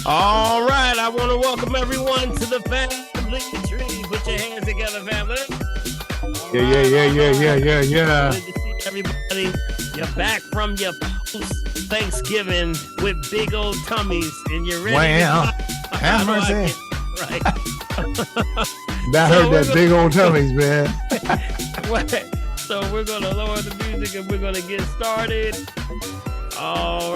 All right, I want to welcome everyone to the family tree. Put your hands together, family. Yeah. Good to see everybody. You're back from your post-Thanksgiving with big old tummies, and you're ready. Wow, have mercy. Right. That hurt that big old tummies, man. So we're going to lower the music and we're going to get started. All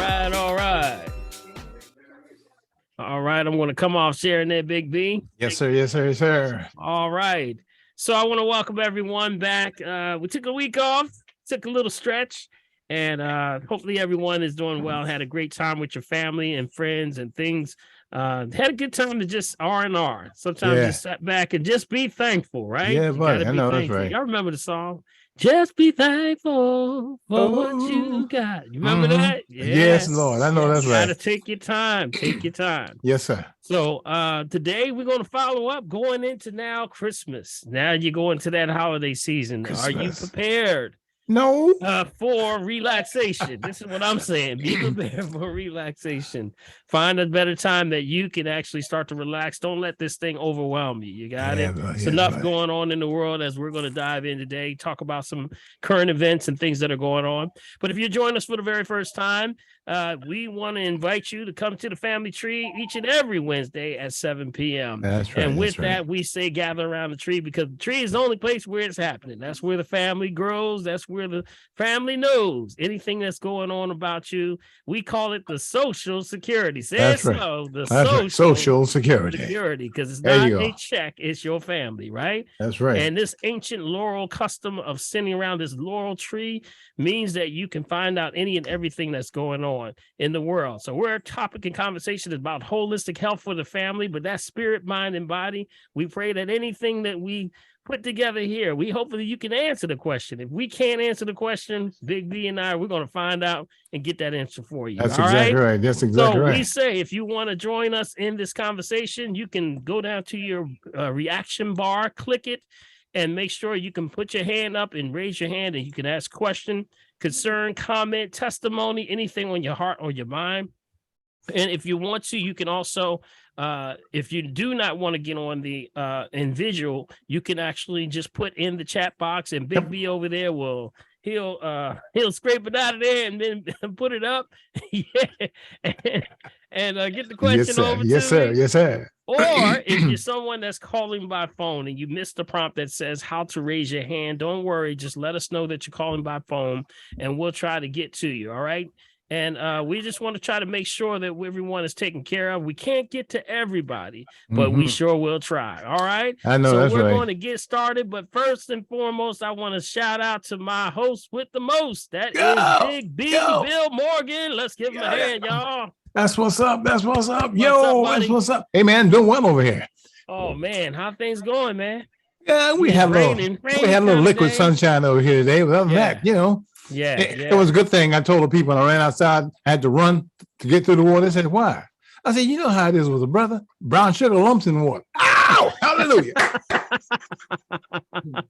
right. I'm going to come off sharing that, Big B. Yes, sir. All right. So I want to welcome everyone back. We took a week off, took a little stretch, and hopefully everyone is doing well. Had a great time with your family and friends and things. Had a good time to just R&R. Sometimes just sit back and just be thankful, right? Yeah, buddy. I know that's right. Y'all remember the song? Just be thankful for what you got. You remember that? Yes, Lord. I know that's right. Gotta take your time. Yes, sir. So today we're going to follow up going into now Christmas. Now you're going to that holiday season. Christmas. Are you prepared? No. For relaxation. This is what I'm saying. Be prepared for relaxation. Find a better time that you can actually start to relax. Don't let this thing overwhelm you. You got it. It's enough going on in the world as we're going to dive in today, talk about some current events and things that are going on. But if you're joining us for the very first time, we want to invite you to come to the family tree each and every Wednesday at 7 p.m. That's right. And with that, we say gather around the tree because the tree is the only place where it's happening. That's where the family grows. That's where the family knows anything that's going on about you. We call it the social security. That's right. Social security. Because it's not a check, it's your family, right? That's right. And this ancient laurel custom of sitting around this laurel tree means that you can find out any and everything that's going on in the world. So our topic and conversation is about holistic health for the family, but that's spirit, mind, and body. We pray that anything that we put together here, we hopefully you can answer the question. If we can't answer the question, Big B and I, we're going to find out and get that answer for you. That's exactly right. That's exactly right. So we say, if you want to join us in this conversation, you can go down to your reaction bar, click it, and make sure you can put your hand up and raise your hand, and you can ask question, concern, comment, testimony, anything on your heart or your mind. And if you want to, you can also, if you do not want to get on the in visual, you can actually just put in the chat box, and Big B over there he'll scrape it out of there and then put it up. and get the question over to Yes, sir. Or if you're someone that's calling by phone and you missed the prompt that says how to raise your hand, don't worry. Just let us know that you're calling by phone and we'll try to get to you. All right. And we just want to try to make sure that everyone is taken care of. We can't get to everybody, but we sure will try. All right. I know that's right. So we're going to get started. But first and foremost, I want to shout out to my host with the most. That is Big B, Bill Morgan. Let's give him a hand, y'all. That's what's up. That's what's up. What's up? Hey, man, doing well over here. Oh, man. How things going, man? Yeah, we had a little liquid sunshine over here today. But other than that, it was a good thing. I told the people when I ran outside, I had to run to get through the water. They said, why? I said, you know how it is with a brother? Brown sugar lumps in the water. Ow! Hallelujah.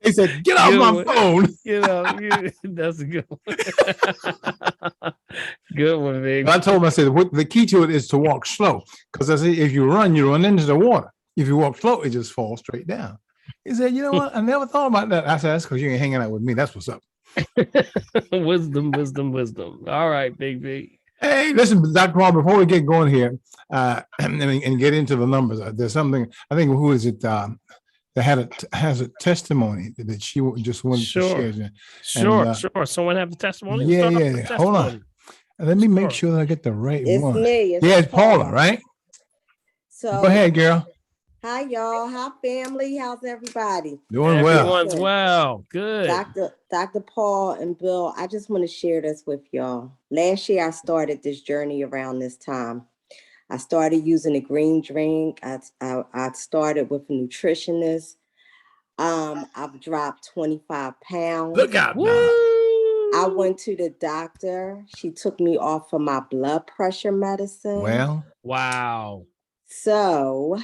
He said, get off my phone. That's a good one. Good one, baby. I told him, I said, the key to it is to walk slow. Because I said, if you run into the water. If you walk slow, it just falls straight down. He said, you know what? I never thought about that. I said, that's because you ain't hanging out with me. That's what's up. Wisdom. All right, Big B. Hey, listen, Dr. Paul, before we get going here and get into the numbers, there's something, I think, who is it that has a testimony that she just wanted to share. Sure. Someone have the testimony? Yeah. Hold on. Let me make sure that I get the right one. It's Paula, right? So go ahead, girl. Hi, y'all. Hi, family. How's everybody? Doing well. Everyone's well. Good. Dr. Paul and Bill, I just want to share this with y'all. Last year, I started this journey around this time. I started using a green drink. I started with a nutritionist. I've dropped 25 pounds. Look out now. I went to the doctor. She took me off of my blood pressure medicine. Well, wow. So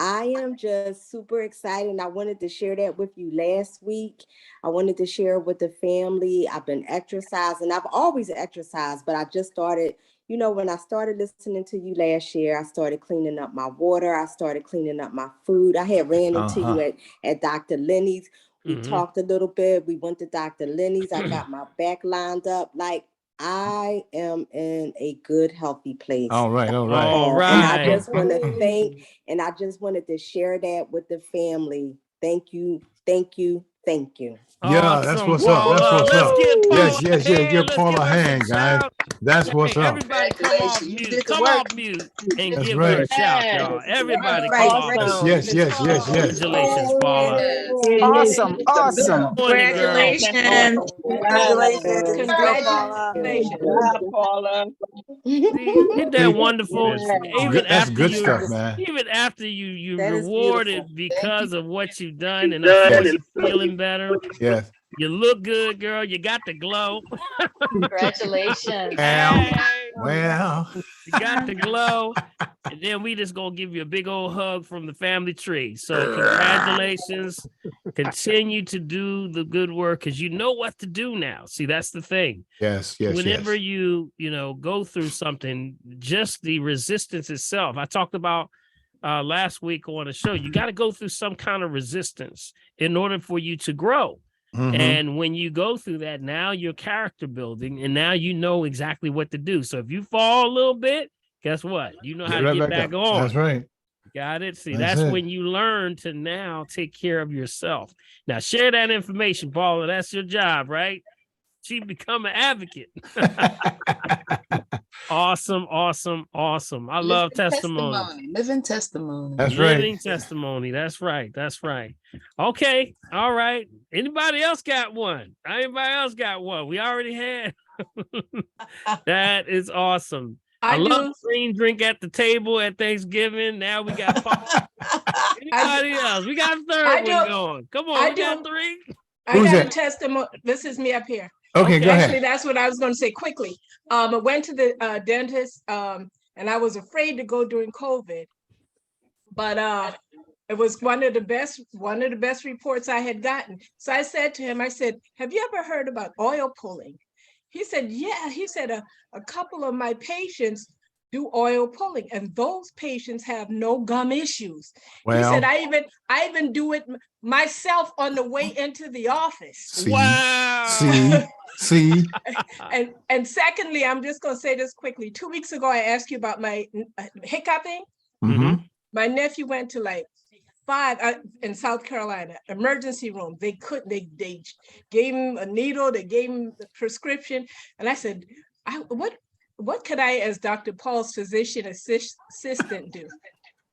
I am just super excited. And I wanted to share that with you last week. I wanted to share with the family. I've been exercising. I've always exercised, but I just started when I started listening to you last year, I started cleaning up my water. I started cleaning up my food. I had ran into you at Dr. Lenny's. We talked a little bit. We went to Dr. Lenny's. I got my back lined up. Like, I am in a good, healthy place. All right. And I just want to thank, and I just wanted to share that with the family. Thank you. Thank you. Thank you. Yeah, awesome, that's what's Paula. up. That's what's Let's up. get Paula Yes. Give Let's Paula a give her hand, some guys. shout. That's what's up. Everybody come off mute. Come off mute and That's give her a right. shout, y'all. Everybody come off mute. Yes. Congratulations, Paula. Awesome. Morning, girl. Congratulations. Congratulations. Paula. Isn't that wonderful? That's good stuff, man. Even after you That is rewarded because of what you've done, and of course you're feeling better. Yes. You look good, girl. You got the glow. Congratulations. Well, you got the glow. And then we just gonna give you a big old hug from the family tree. So congratulations. Continue to do the good work because you know what to do now. See, that's the thing. Yes. Whenever you go through something, just the resistance itself. I talked about last week on the show. You got to go through some kind of resistance in order for you to grow. And when you go through that, now you're character building, and now you know exactly what to do. So if you fall a little bit, guess what? You know how to get back on. That's right. Got it. See, that's when you learn to now take care of yourself. Now share that information, Paula. That's your job, right? She become an advocate. Awesome. I love testimony. Living testimony. That's right. Living testimony. That's right. Okay. All right. Anybody else got one? We already had. That is awesome. I love green drink at the table at Thanksgiving. Now we got anybody else? We got a third one going. Come on, we got three. I got a testimony. This is me up here. Okay, go ahead. Actually, that's what I was going to say quickly. I went to the dentist, and I was afraid to go during COVID, but it was one of the best reports I had gotten. So I said to him, have you ever heard about oil pulling? He said, yeah. He said, a couple of my patients do oil pulling, and those patients have no gum issues. Well, he said, I even do it myself on the way into the office. Wow. See. And secondly, I'm just going to say this quickly. 2 weeks ago, I asked you about my hiccuping. My nephew went to like 5 in South Carolina, emergency room. They gave him a needle, they gave him the prescription. And I said, what could I, as Dr. Paul's physician assistant, do?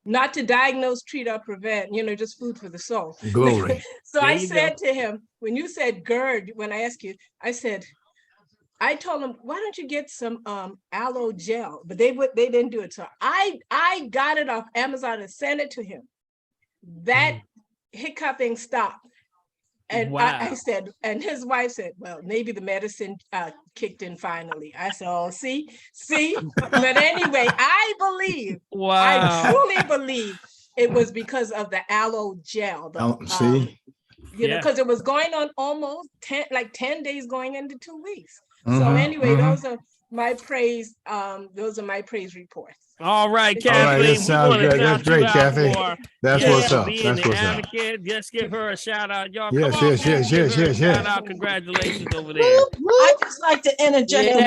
Not to diagnose, treat, or prevent, just food for the soul. Glory. So I said to him, when you said GERD, when I asked you, I told him, why don't you get some aloe gel? But they didn't do it. So I got it off Amazon and sent it to him. That hiccuping stopped. And wow. I said, and his wife said, well, maybe the medicine kicked in finally. I said, oh, see. But anyway, I truly believe it was because of the aloe gel. Because it was going on almost 10 days going into 2 weeks. So anyway, those are my praise. Those are my praise reports. All right, Kathleen. All right, that sounds good. That's great, Kathy. That's what's up. That's what's up. Just give her a shout out, y'all. Yes. Shout out, congratulations over there. I just like to interject.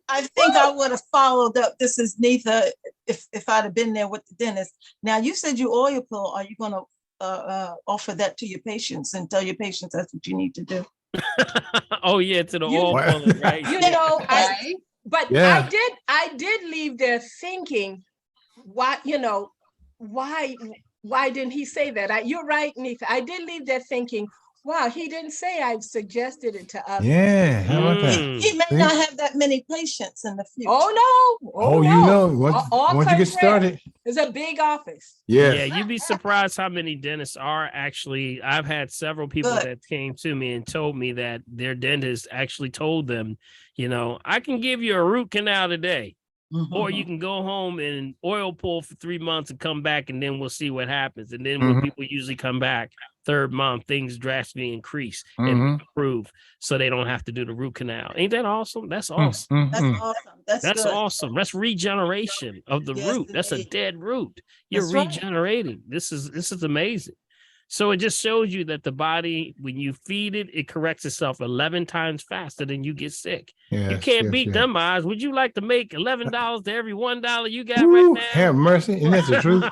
I think I would have followed up. This is Neitha. If I'd have been there with the dentist. Now you said you oil pull. Are you going to offer that to your patients and tell your patients that's what you need to do? Oh yeah, to the oil pulling, right? I did leave there thinking, why didn't he say that? You're right, Neitha. I did leave there thinking, wow, he didn't say I've suggested it to others. Yeah, how about that? He may not have that many patients in the future. Oh no! You know, once you get started, it's a big office. Yeah, you'd be surprised how many dentists are actually. I've had several people that came to me and told me that their dentist actually told them, I can give you a root canal today, or you can go home and oil pull for 3 months and come back, and then we'll see what happens. And then when people usually come back, third month, things drastically increase and improve, so they don't have to do the root canal. Ain't that awesome? That's awesome. That's awesome. That's good. Awesome. That's regeneration of the root. That's a dead root. You're regenerating. This is amazing. So it just shows you that the body, when you feed it, it corrects itself 11 times faster than you get sick. You can't beat them odds. Would you like to make $11 to every $1 you got right now? Have mercy. And that's the truth.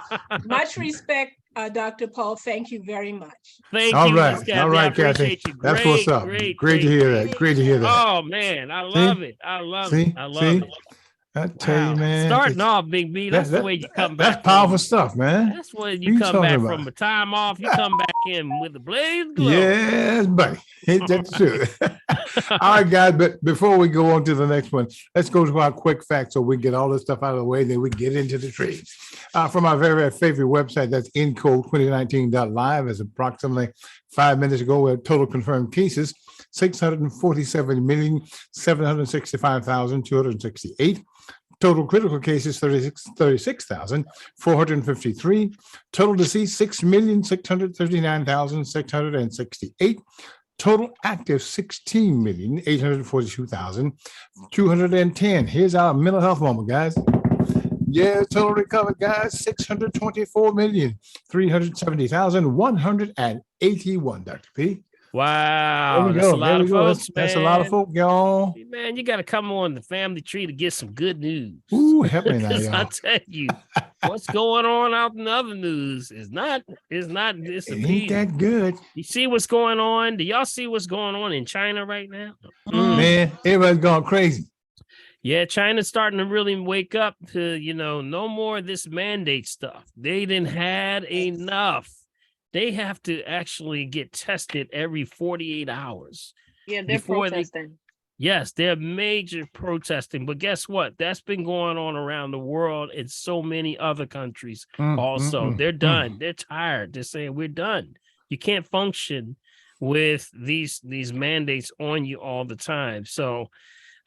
Much respect, Dr. Paul. Thank you very much. Thank you. All right, Kathy. That's what's up. Great to hear that. Great to hear that. Oh, man. I love it. I love it. I tell you, man. Starting off, Big B, that's the way you come back. That's powerful stuff, man. That's when you come back from a time off. You come back in with the blaze glow. Yes, buddy. That's true. All right, guys, but before we go on to the next one, let's go to our quick facts so we get all this stuff out of the way, then we get into the trades. From our very, very favorite website, that's encode2019.live, as approximately 5 minutes ago, we had total confirmed cases, 647,765,268. Total critical cases, 36,453. Total deceased, 6,639,668. Total active, 16,842,210. Here's our mental health moment, guys. Yeah, total recovered, guys, 624,370,181, Dr. P. Wow, that's a lot of folks, man. That's a lot of folk, y'all. Man, you got to come on the family tree to get some good news. Ooh, help me now, y'all. I tell you, what's going on out in the other news is not It ain't that good. You see what's going on? Do y'all see what's going on in China right now? Man, everybody's going crazy. Yeah, China's starting to really wake up to, no more of this mandate stuff. They didn't had enough. They have to actually get tested every 48 hours. Yeah, they're protesting. Yes, they're major protesting. But guess what? That's been going on around the world in so many other countries also. They're done. They're tired. They're saying, we're done. You can't function with these mandates on you all the time. So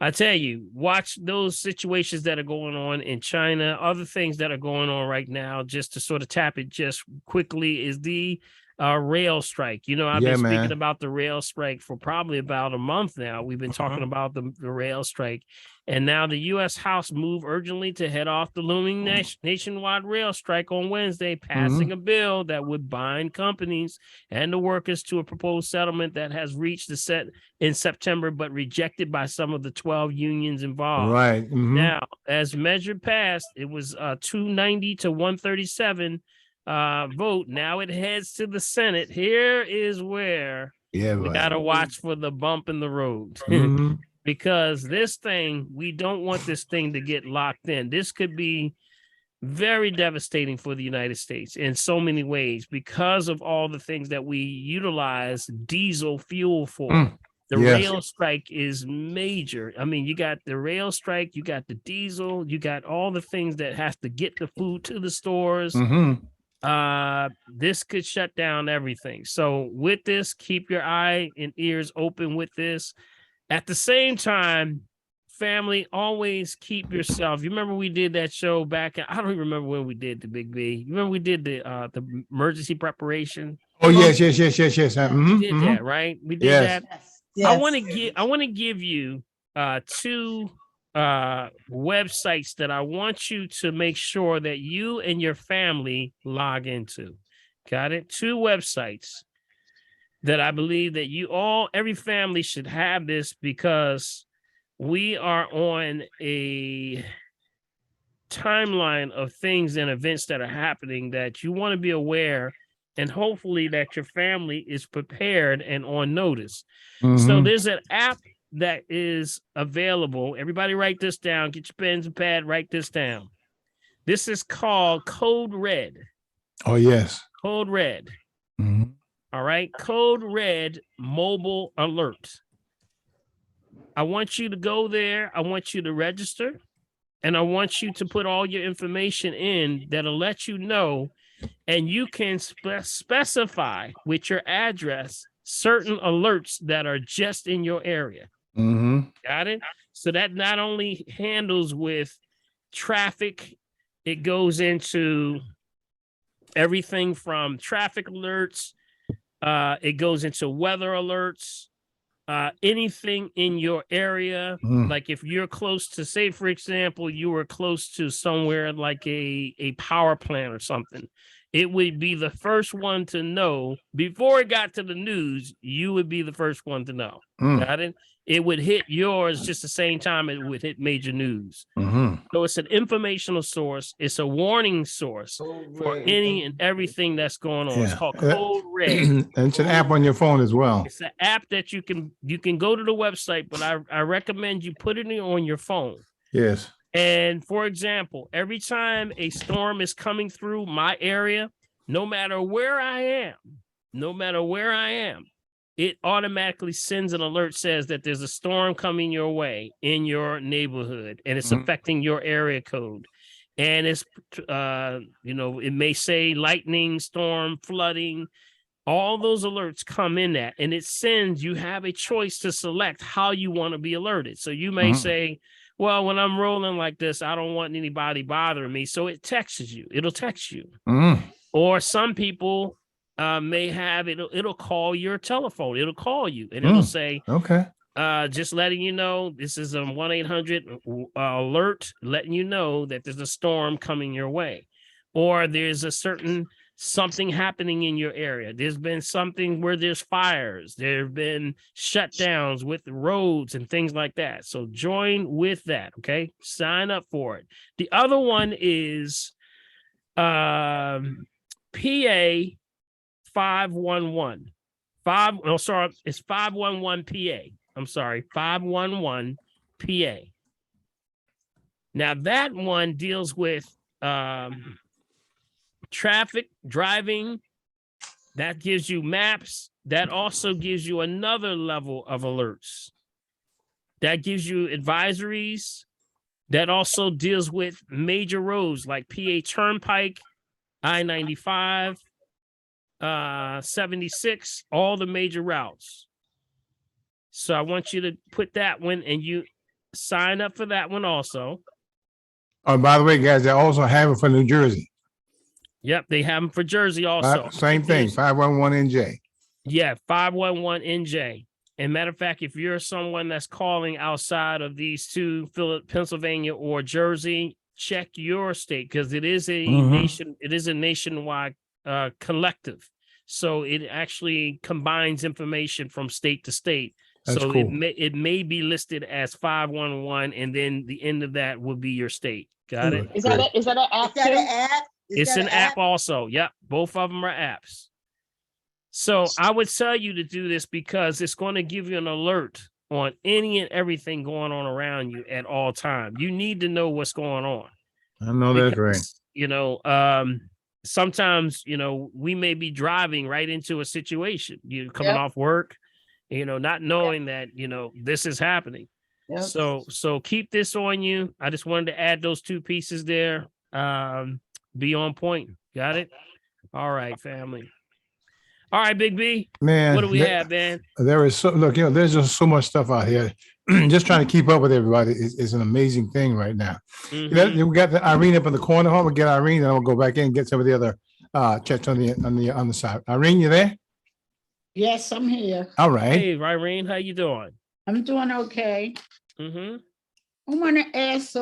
I tell you, watch those situations that are going on in China. Other things that are going on right now, just to sort of tap it just quickly, is the rail strike. I've been speaking about the rail strike for probably about a month now. We've been talking about the rail strike. And now the U.S. House moved urgently to head off the looming nationwide rail strike on Wednesday, passing a bill that would bind companies and the workers to a proposed settlement that has reached the set in September, but rejected by some of the 12 unions involved. Right. Now, as measured passed, it was 290 to 137 vote. Now it heads to the Senate. Here is where we got to watch for the bump in the road. Because this thing, we don't want this thing to get locked in. This could be very devastating for the United States in so many ways because of all the things that we utilize diesel fuel for. The rail strike is major. I mean, you got the rail strike, you got the diesel, you got all the things that has to get the food to the stores. This could shut down everything. So with this, keep your eye and ears open with this. At the same time, family, always keep yourself. You remember we did that show back? I don't even remember when we did the Big B. You remember we did the emergency preparation? Oh, yes. We did that, right? We did that. Yes. I want to give you two websites that I want you to make sure that you and your family log into. Got it? Two websites that I believe that every family should have this, because we are on a timeline of things and events that are happening that you want to be aware, and hopefully that your family is prepared and on notice. So there's an app that is available. Everybody write this down. Get your pens and pad, write this down. This is called Code Red. Oh, yes. Code Red. All right. Code Red Mobile Alert. I want you to go there. I want you to register, and I want you to put all your information in that'll let you know, and you can specify with your address certain alerts that are just in your area. Got it? So that not only handles with traffic, it goes into everything from traffic alerts, It goes into weather alerts. Anything in your area, like if you're close to, say, for example, you were close to somewhere like a power plant or something, it would be the first one to know before it got to the news. You would be the first one to know. Got it? It would hit yours just the same time it would hit major news. So it's an informational source. It's a warning source for any and everything that's going on. It's called Code Red. And it's an app on your phone as well. It's an app that you can go to the website, but I recommend you put it on your phone. Yes. And for example, every time a storm is coming through my area, no matter where I am, it automatically sends an alert, says that there's a storm coming your way in your neighborhood, and it's affecting your area code. And it's, it may say lightning, storm, flooding. All those alerts come in that, and it sends, you have a choice to select how you want to be alerted. So you may say, well, when I'm rolling like this, I don't want anybody bothering me. So it texts you. It'll text you. Or some people may have, it'll call your telephone. It'll call you and it'll say, okay, just letting you know, this is a 1-800 alert, letting you know that there's a storm coming your way. Or there's a certain something happening in your area. There's been something where there's fires. There have been shutdowns with the roads and things like that. So join with that. Okay. Sign up for it. The other one is PA 511. It's 511 PA. I'm sorry, 511 PA. Now that one deals with traffic, driving. That gives you maps. That also gives you another level of alerts. That gives you advisories. That also deals with major roads like PA Turnpike, I-95, 76, all the major routes. So I want you to put that one, and you sign up for that one also. Oh, by the way, guys, they also have it for New Jersey. Yep, they have them for Jersey also. Same thing, 511 NJ. Yeah, 511 NJ. And matter of fact, if you're someone that's calling outside of these two, Pennsylvania or Jersey, check your state, because it is a nationwide collective. So it actually combines information from state to state. That's so cool. It may be listed as 511, and then the end of that will be your state. Got it? Is that an app? It's an app also. Yep. Both of them are apps. So I would tell you to do this because it's going to give you an alert on any and everything going on around you at all times. You need to know what's going on. I know that's right. Sometimes, we may be driving right into a situation. You're coming off work, not knowing that, this is happening. Yep. So keep this on you. I just wanted to add those two pieces there. Be on point. Got it? All right, family. All right, Big B. Man, what do we have, man? There is there's just so much stuff out here. Just trying to keep up with everybody is an amazing thing right now. We got Irene up in the corner. We'll get Irene, and I'll go back in and get some of the other chats on the side. Irene, you there? Yes, I'm here. All right. Hey, Irene, how you doing? I'm doing okay. I want to ask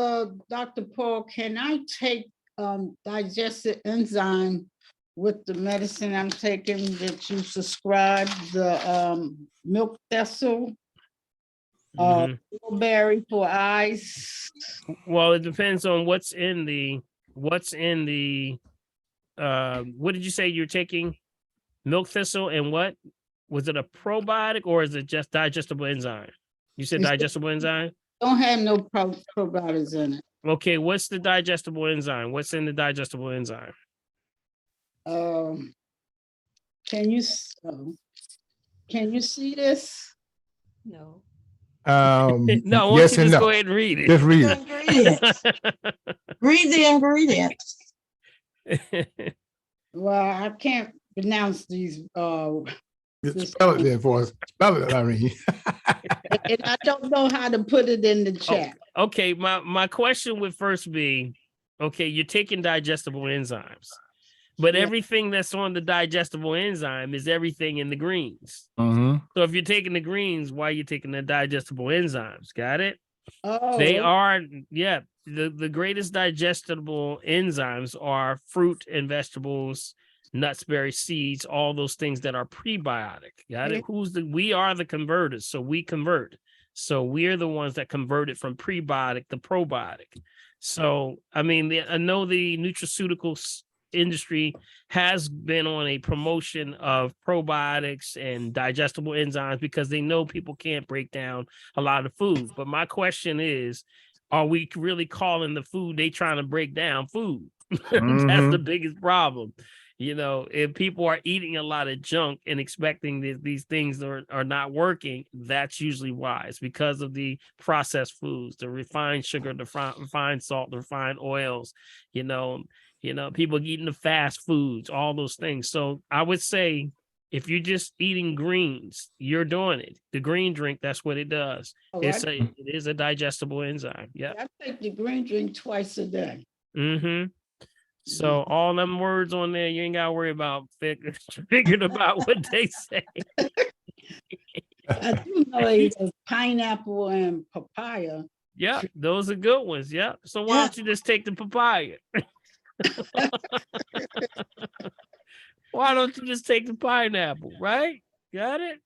Dr. Paul, can I take digestive enzyme with the medicine I'm taking that you subscribe, the milk thistle, blueberry for eyes? Well, it depends on what's in the what did you say you're taking? Milk thistle and what? Was it a probiotic or is it just digestible enzyme? You said digestible enzyme? Don't have no probiotics in it. Okay, what's the digestible enzyme? What's in the digestible enzyme? Can you see this? No. No, I want you to just go ahead and read it. Just read it. Read the ingredients. Well, I can't pronounce these. Spell it there for us. Spell it, Irene. And I don't know how to put it in the chat. Okay, my question would first be, okay, you're taking digestible enzymes. But everything that's on the digestible enzyme is everything in the greens. Mm-hmm. So if you're taking the greens, why are you taking the digestible enzymes? Got it? Oh, They are, the greatest digestible enzymes are fruit and vegetables, nuts, berries, seeds, all those things that are prebiotic. Got it? We are the converters. So we convert. So we're the ones that convert it from prebiotic to probiotic. So, I mean, I know the nutraceuticals industry has been on a promotion of probiotics and digestible enzymes because they know people can't break down a lot of food. But my question is, are we really calling the food they trying to break down food? That's the biggest problem. You know, if people are eating a lot of junk and expecting that these things are not working, that's usually why. It's because of the processed foods, the refined sugar, the refined salt, the refined oils, people eating the fast foods, all those things. So I would say if you're just eating greens, you're doing it. The green drink, that's what it does. It is a digestible enzyme. Yeah. I take the green drink twice a day. Mm-hmm. So all them words on there, you ain't gotta worry about figuring about what they say. I do know it's pineapple and papaya. Yeah, those are good ones. Yeah. So why don't you just take the papaya? Why don't you just take the pineapple, right? Got it?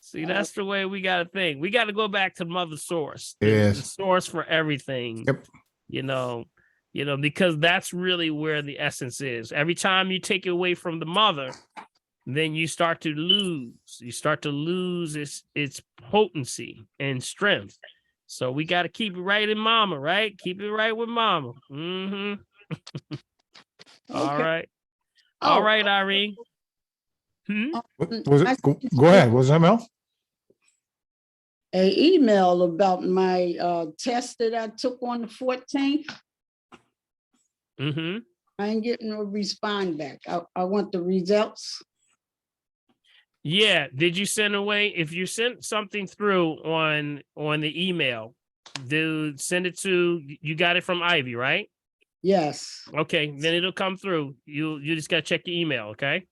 See, that's the way we got to think. We got to go back to mother source. The source for everything. Yep. Because that's really where the essence is. Every time you take it away from the mother, then you start to lose. You start to lose its potency and strength. So we got to keep it right in mama, right? Keep it right with mama. Mm-hmm. All right. All right, Irene. Was it? Go ahead. Was that else? An email about my test that I took on the 14th. Mm-hmm. I ain't getting no respond back. I want the results. Yeah. Did you send away? If you sent something through on the email, send it to, you got it from Ivy, right? Yes. Okay, then it'll come through. You just gotta check your email, okay?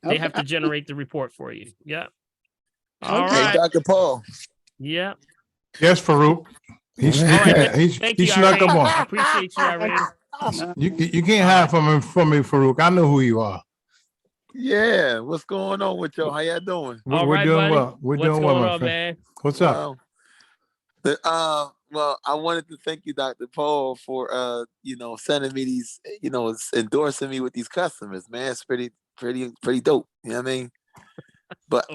They have to generate the report for you. Yeah. All right. Hey, Dr. Paul. Yeah. Yes, Farouk. He snuck him on. I appreciate you, Irene. You can't hide from me, Farouk. I know who you are. Yeah, what's going on with y'all? How y'all doing? We're doing well. We're doing well, my friend. Man? What's up? Well, I wanted to thank you, Dr. Paul, for sending me these, endorsing me with these customers, man. It's pretty dope. You know what I mean? But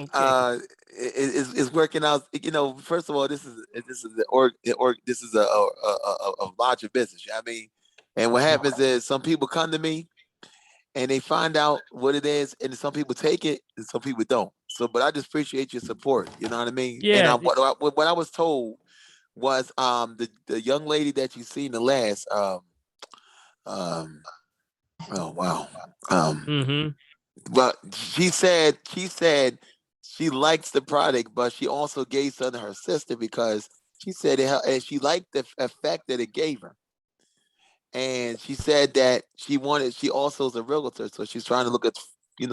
it's working out. First of all, this is a larger business. You know what I mean? And what happens is some people come to me and they find out what it is, and some people take it and some people don't. So, but I just appreciate your support. You know what I mean? Yeah. And what I was told was the young lady that you seen the last but she said she likes the product, but she also gave some to her sister because she said and she liked the effect that it gave her. And she said that she also is a realtor, so she's trying to look at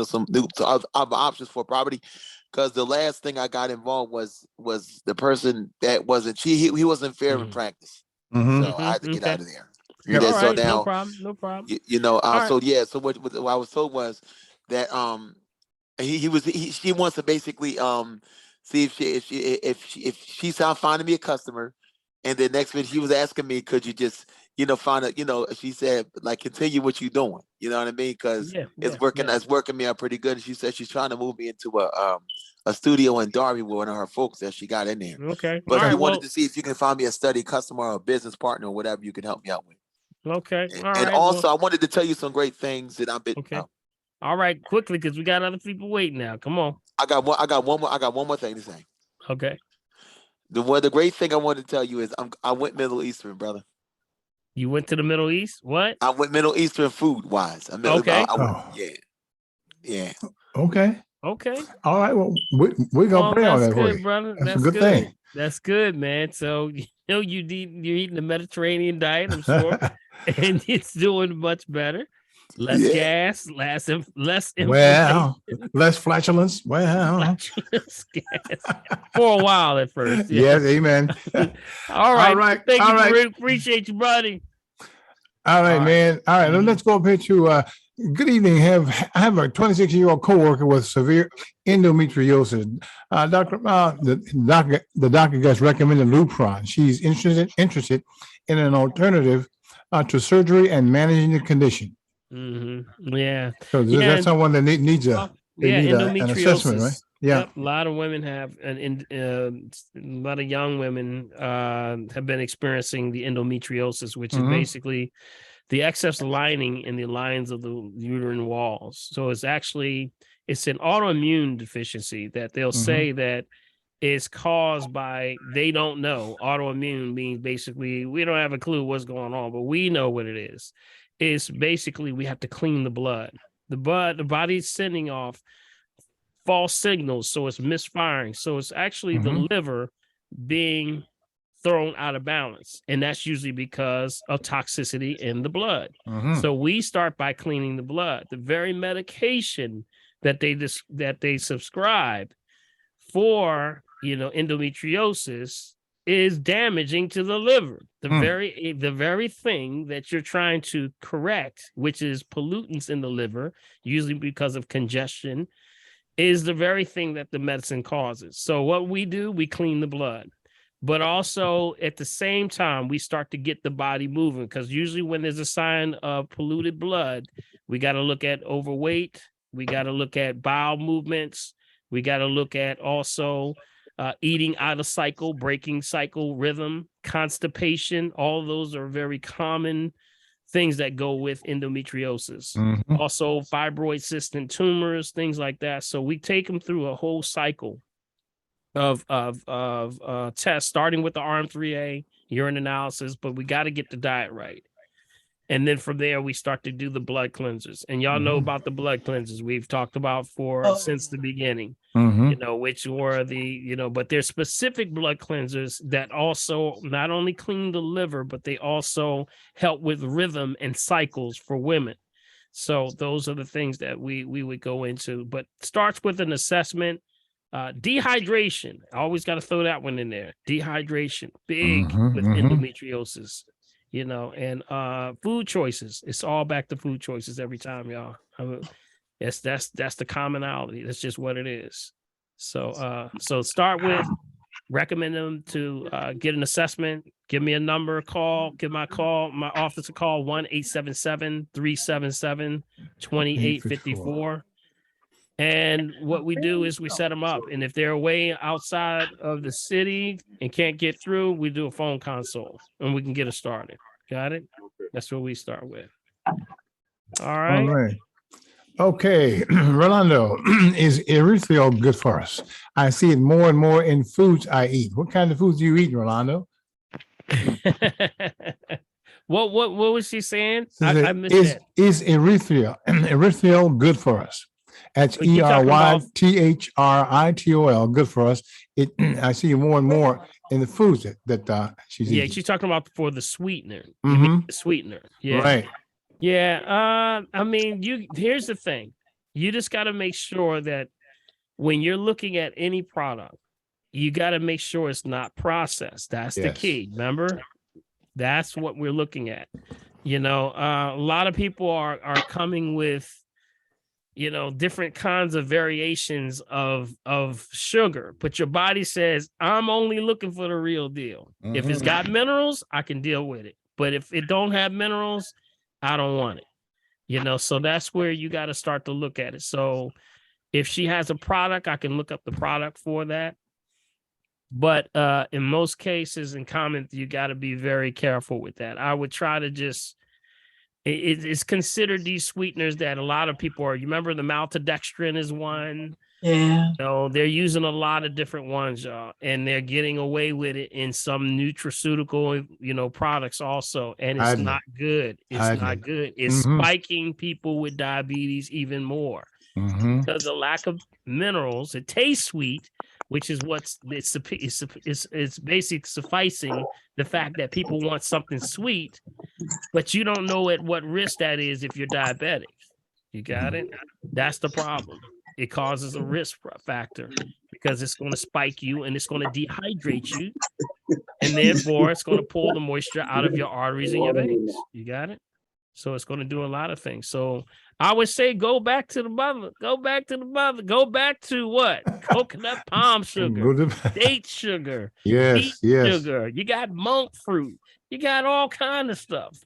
some new other options for property. Because the last thing I got involved was the person that he wasn't fair in practice, so I had to get out of there. All right, so now, no problem. So what I was told was that she wants to basically see if she's finding me a customer, and then next minute she was asking me, could you just find a, she said, like, continue what you're doing, you know what I mean? Because it's working me out pretty good. And she said she's trying to move me into a studio in Darby with one of her folks that she got in there. Okay. But she wanted to see if you can find me a study customer or a business partner or whatever you can help me out with. Okay. And also I wanted to tell you some great things that I've been. Okay. All right, quickly, because we got other people waiting now. Come on. I got one more thing to say. Okay. The great thing I wanted to tell you is I went Middle Eastern, brother. You went to the Middle East? What? I went Middle Eastern food wise. Okay. Yeah. Okay. All right. Well, we're gonna pray on that for you, brother. That's a good thing. That's good, man. So you're eating the Mediterranean diet, I'm sure, and it's doing much better. Less gas, less inflammation. Well, less flatulence. Well, flatulence gas. For a while at first. Yes, amen. All right. Thank All you. right. Appreciate you, buddy. All right, man. All right, let's go up here to good evening. I have a 26-year-old coworker with severe endometriosis. The doctor gets recommended Lupron. She's interested in an alternative to surgery and managing the condition. Yeah. So that's someone that needs an assessment, right? Yeah. Yep. A lot of women have, a lot of young women have been experiencing the endometriosis, which is basically the excess lining in the lines of the uterine walls. So it's an autoimmune deficiency that they'll say that is caused by, they don't know. Autoimmune means basically we don't have a clue what's going on, but we know what it is. It's basically we have to clean the blood. The body's sending off false signals, so it's misfiring. So it's actually the liver being thrown out of balance, and that's usually because of toxicity in the blood. So we start by cleaning the blood. The very medication that they subscribe for endometriosis is damaging to the liver. The very thing that you're trying to correct, which is pollutants in the liver, usually because of congestion, is the very thing that the medicine causes. So what we do, we clean the blood. But also at the same time, we start to get the body moving, because usually when there's a sign of polluted blood, we got to look at overweight. We got to look at bowel movements. We got to look at also eating out of cycle, breaking cycle rhythm, constipation. All those are very common things that go with endometriosis. Also fibroid cyst and tumors, things like that. So we take them through a whole cycle of tests, starting with the RM3A, urine analysis, but we got to get the diet right. And then from there, we start to do the blood cleansers. And y'all know about the blood cleansers we've talked about since the beginning, which were but there's specific blood cleansers that also not only clean the liver, but they also help with rhythm and cycles for women. So those are the things that we would go into, but starts with an assessment. Dehydration, I always got to throw that one in there. Dehydration, big with endometriosis, and food choices. It's all back to food choices every time, y'all. That's the commonality. That's just what it is. So start with recommend them to get an assessment. Give me a number, give my office a call, 1-877-377-2854. And what we do is we set them up. And if they're away outside of the city and can't get through, we do a phone consult and we can get it started. Got it? That's what we start with. All right. All right. Okay. Rolando, is erythritol good for us? I see it more and more in foods I eat. What kind of foods do you eat, Rolando? What was she saying? I missed that. Is erythritol good for us? That's ERYTHRITOL, good for us. I see more and more in the foods that she's eating. Yeah, she's talking about for the sweetener. The sweetener. Yeah. Right. Yeah. I mean, here's the thing. You just got to make sure that when you're looking at any product, you got to make sure it's not processed. That's the key. Remember? That's what we're looking at. A lot of people are coming with different kinds of variations of sugar, but your body says, I'm only looking for the real deal. If it's got minerals, I can deal with it. But if it don't have minerals, I don't want it. So that's where you got to start to look at it. So if she has a product, I can look up the product for that. But in most cases and comments, you got to be very careful with that. I would try to just, it's considered these sweeteners that a lot of people are. You remember the maltodextrin is one. Yeah. They're using a lot of different ones, y'all, and they're getting away with it in some nutraceutical, products also. And it's not good. It's not good. It's spiking people with diabetes even more because the lack of minerals. It tastes sweet, which is it's basically sufficing the fact that people want something sweet, but you don't know at what risk that is if you're diabetic. You got it? That's the problem. It causes a risk factor because it's going to spike you and it's going to dehydrate you. And therefore, it's going to pull the moisture out of your arteries and your veins. You got it? So it's going to do a lot of things. So I would say go back to the mother. Go back to the mother. Go back to what? Coconut palm sugar, date sugar, beet sugar. You got monk fruit. You got all kind of stuff.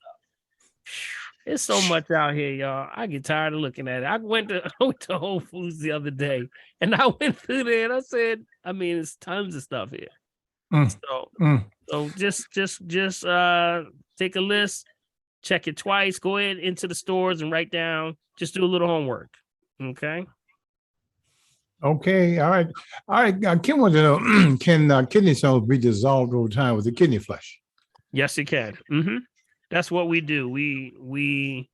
There's so much out here, y'all. I get tired of looking at it. I went to Whole Foods the other day, and I went through there, and I said, I mean, it's tons of stuff here. So just take a list, check it twice, go ahead into the stores and write down, just do a little homework. Okay. Okay. All right. Kim wants to know, can kidney stones be dissolved over time with the kidney flush? Yes, it can. That's what we do. We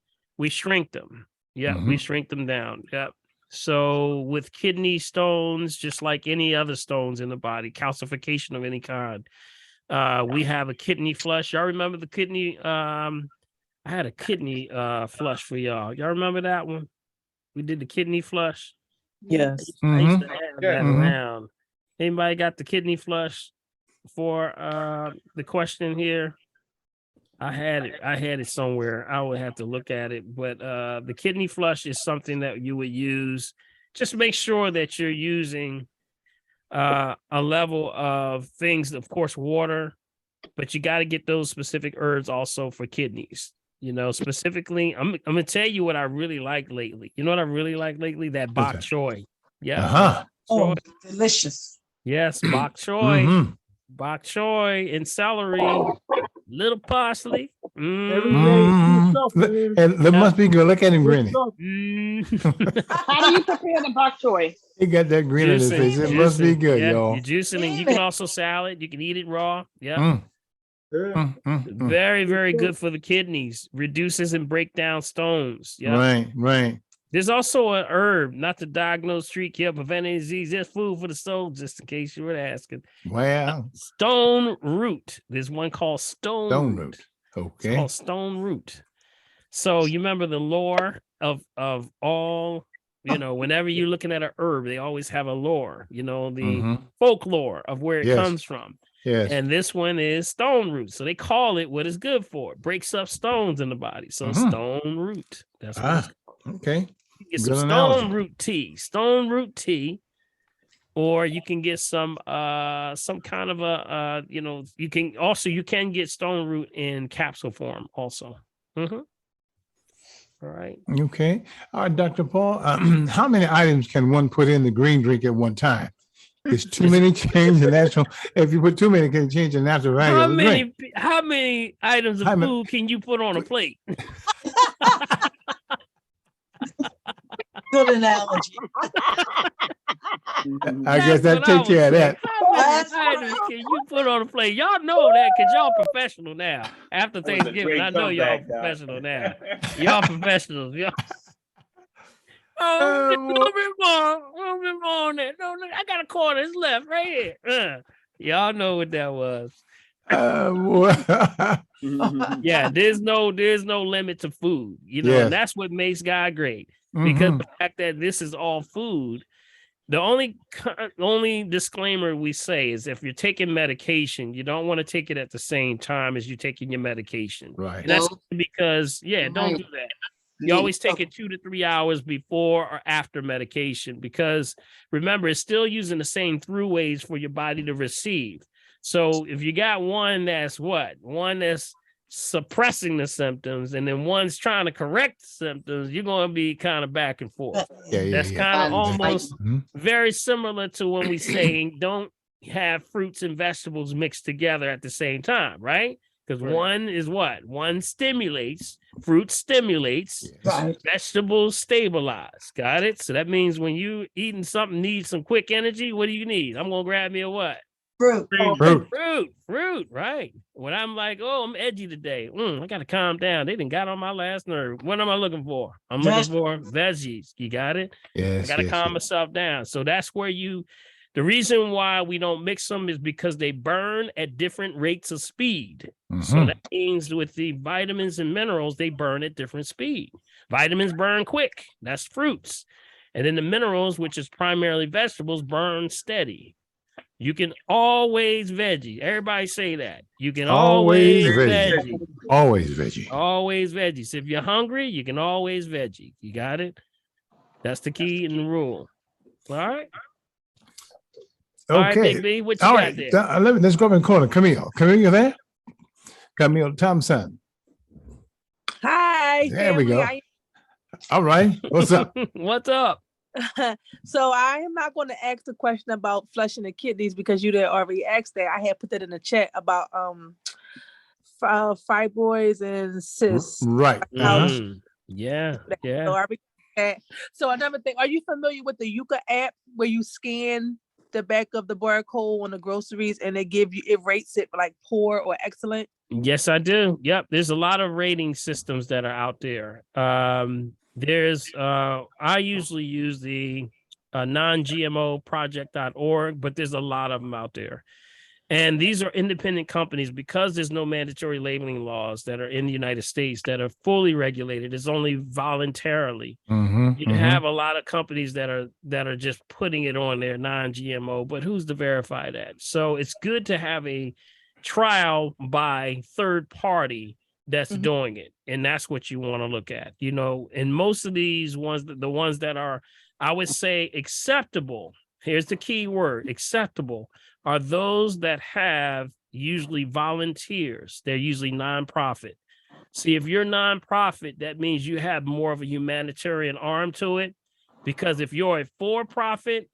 shrink them. Yeah, we shrink them down. Yep. So with kidney stones, just like any other stones in the body, calcification of any kind, we have a kidney flush. Y'all remember the kidney? I had a kidney flush for y'all. Y'all remember that one? We did the kidney flush. Yes. I used to have that around. Anybody got the kidney flush for the question here? I had it somewhere. I would have to look at it, but the kidney flush is something that you would use. Just make sure that you're using a level of things, of course, water, but you got to get those specific herbs also for kidneys. You know, specifically, I'm gonna tell you what I really like lately. You know what I really like lately? That bok choy. Yeah. Oh, delicious. Yes, bok choy. Bok choy and celery. Little parsley. And there must be good. Look at him grinning. How do you prepare the bok choy? He got that grin on his face. It must be good, y'all. You juicing it. You can also salad. You can eat it raw. Yeah. Very, very good for the kidneys. Reduces and break down stones. Yeah. Right. There's also an herb, not to diagnose, treat, kill, prevent any disease. There's food for the soul, just in case you were asking. Wow. Stone root. There's one called stone root. Okay. It's called stone root. So you remember the lore of all, you know, whenever you're looking at an herb, they always have a lore, you know, the folklore of where it comes from. Yes. And this one is stone root. So they call it what it's good for. It breaks up stones in the body. So stone root. That's what it's called. Okay. You get some stone root tea, or you can get some kind of a you know, you can get stone root in capsule form also. All right. Okay. All right, Dr. Paul. How many items can one put in the green drink at one time? It's too many change the natural. If you put too many, can change the natural value of the drink. How many items of food can you put on a plate? Good analogy. I guess that take care of that. How many items can you put on a plate? Y'all know that because y'all professional now. After Thanksgiving, I know y'all professional now. Y'all professionals. Y'all. A little bit more on that. No, I got a quarter. It's left right here. Y'all know what that was. Yeah, there's no limit to food, you know, and that's what makes God great. Because the fact that this is all food, the only disclaimer we say is if you're taking medication, you don't want to take it at the same time as you're taking your medication. Right. And that's because, don't do that. You always take it 2 to 3 hours before or after medication, because remember, it's still using the same throughways for your body to receive. So if you got one that's suppressing the symptoms and then one's trying to correct the symptoms, you're going to be kind of back and forth. That's kind of almost very similar to when we say don't have fruits and vegetables mixed together at the same time, right? Because one stimulates, fruit stimulates, vegetables stabilize. Got it? So that means when you eating something needs some quick energy, what do you need? I'm gonna grab me a what? Fruit, right. When I'm like, oh, I'm edgy today. I gotta calm down. They done got on my last nerve. What am I looking for? I'm looking for veggies. You got it? Yes. I gotta calm myself down. So that's where The reason why we don't mix them is because they burn at different rates of speed. So that means with the vitamins and minerals, they burn at different speed. Vitamins burn quick. That's fruits. And then the minerals, which is primarily vegetables, burn steady. You can always veggie. Everybody say that. You can always veggie. Always veggie. Always veggie. So if you're hungry, you can always veggie. You got it? That's the key and the rule. All right. Okay. All right, Big B, what you got there? Let's go up and call it. Camille. Camille, you there? Camille Thompson. Hi. There we go. All right. What's up? What's up? So I am not going to ask the question about flushing the kidneys because you already asked that. I had put that in the chat about fibroids and cysts. Right. Yeah. So another thing, are you familiar with the Yuka app where you scan the back of the barcode on the groceries and it rates it like poor or excellent? Yes, I do. Yep. There's a lot of rating systems that are out there. I usually use the non-GMO project.org, but there's a lot of them out there. And these are independent companies because there's no mandatory labeling laws that are in the United States that are fully regulated. It's only voluntarily. You have a lot of companies that are just putting it on their non-GMO, but who's to verify that? So it's good to have a trial by third party that's doing it. And that's what you want to look at. You know, and most of these ones, the ones that are, I would say, acceptable, here's the key word, acceptable, are those that have usually volunteers. They're usually nonprofit. See, if you're nonprofit, that means you have more of a humanitarian arm to it. Because if you're a for-profit,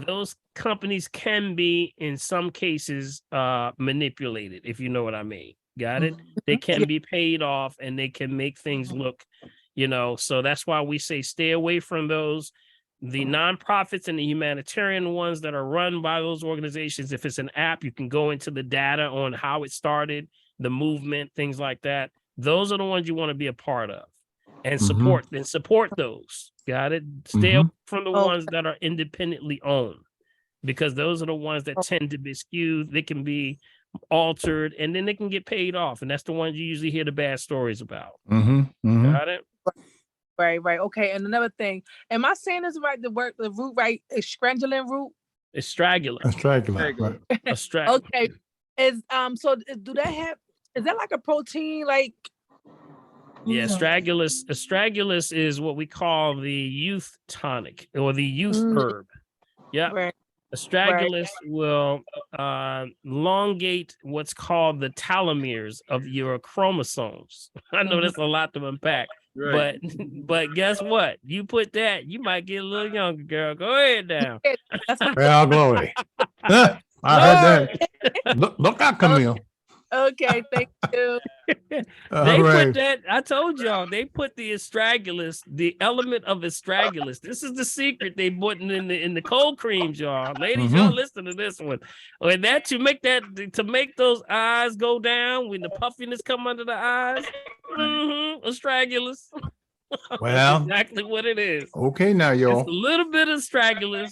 those companies can be, in some cases, manipulated, if you know what I mean. Got it? They can be paid off and they can make things look, so that's why we say stay away from those. The nonprofits and the humanitarian ones that are run by those organizations, if it's an app, you can go into the data on how it started, the movement, things like that. Those are the ones you want to be a part of and support those. Got it? Stay away from the ones that are independently owned, because those are the ones that tend to be skewed. They can be altered and then they can get paid off. And that's the ones you usually hear the bad stories about. Got it? Right. Okay. And another thing, am I saying this right? The root right? Estrangulin root? Estragula. Right. Okay. So do that have? Is that like a protein? Like? Yeah, astragalus is what we call the youth tonic or the youth herb. Yeah. Right. Astragalus will elongate what's called the telomeres of your chromosomes. I know that's a lot to unpack. Right. But guess what? You put that, you might get a little younger, girl. Go ahead now. Well, glory. I heard that. Look out, Camille. Okay, thank you. They put that. I told y'all they put the astragalus, the element of astragalus. This is the secret they put in the cold creams, y'all. Ladies, y'all listen to this one. And that to make those eyes go down when the puffiness come under the eyes. Astragalus. Well, exactly what it is. Okay, now y'all. It's a little bit of astragalus.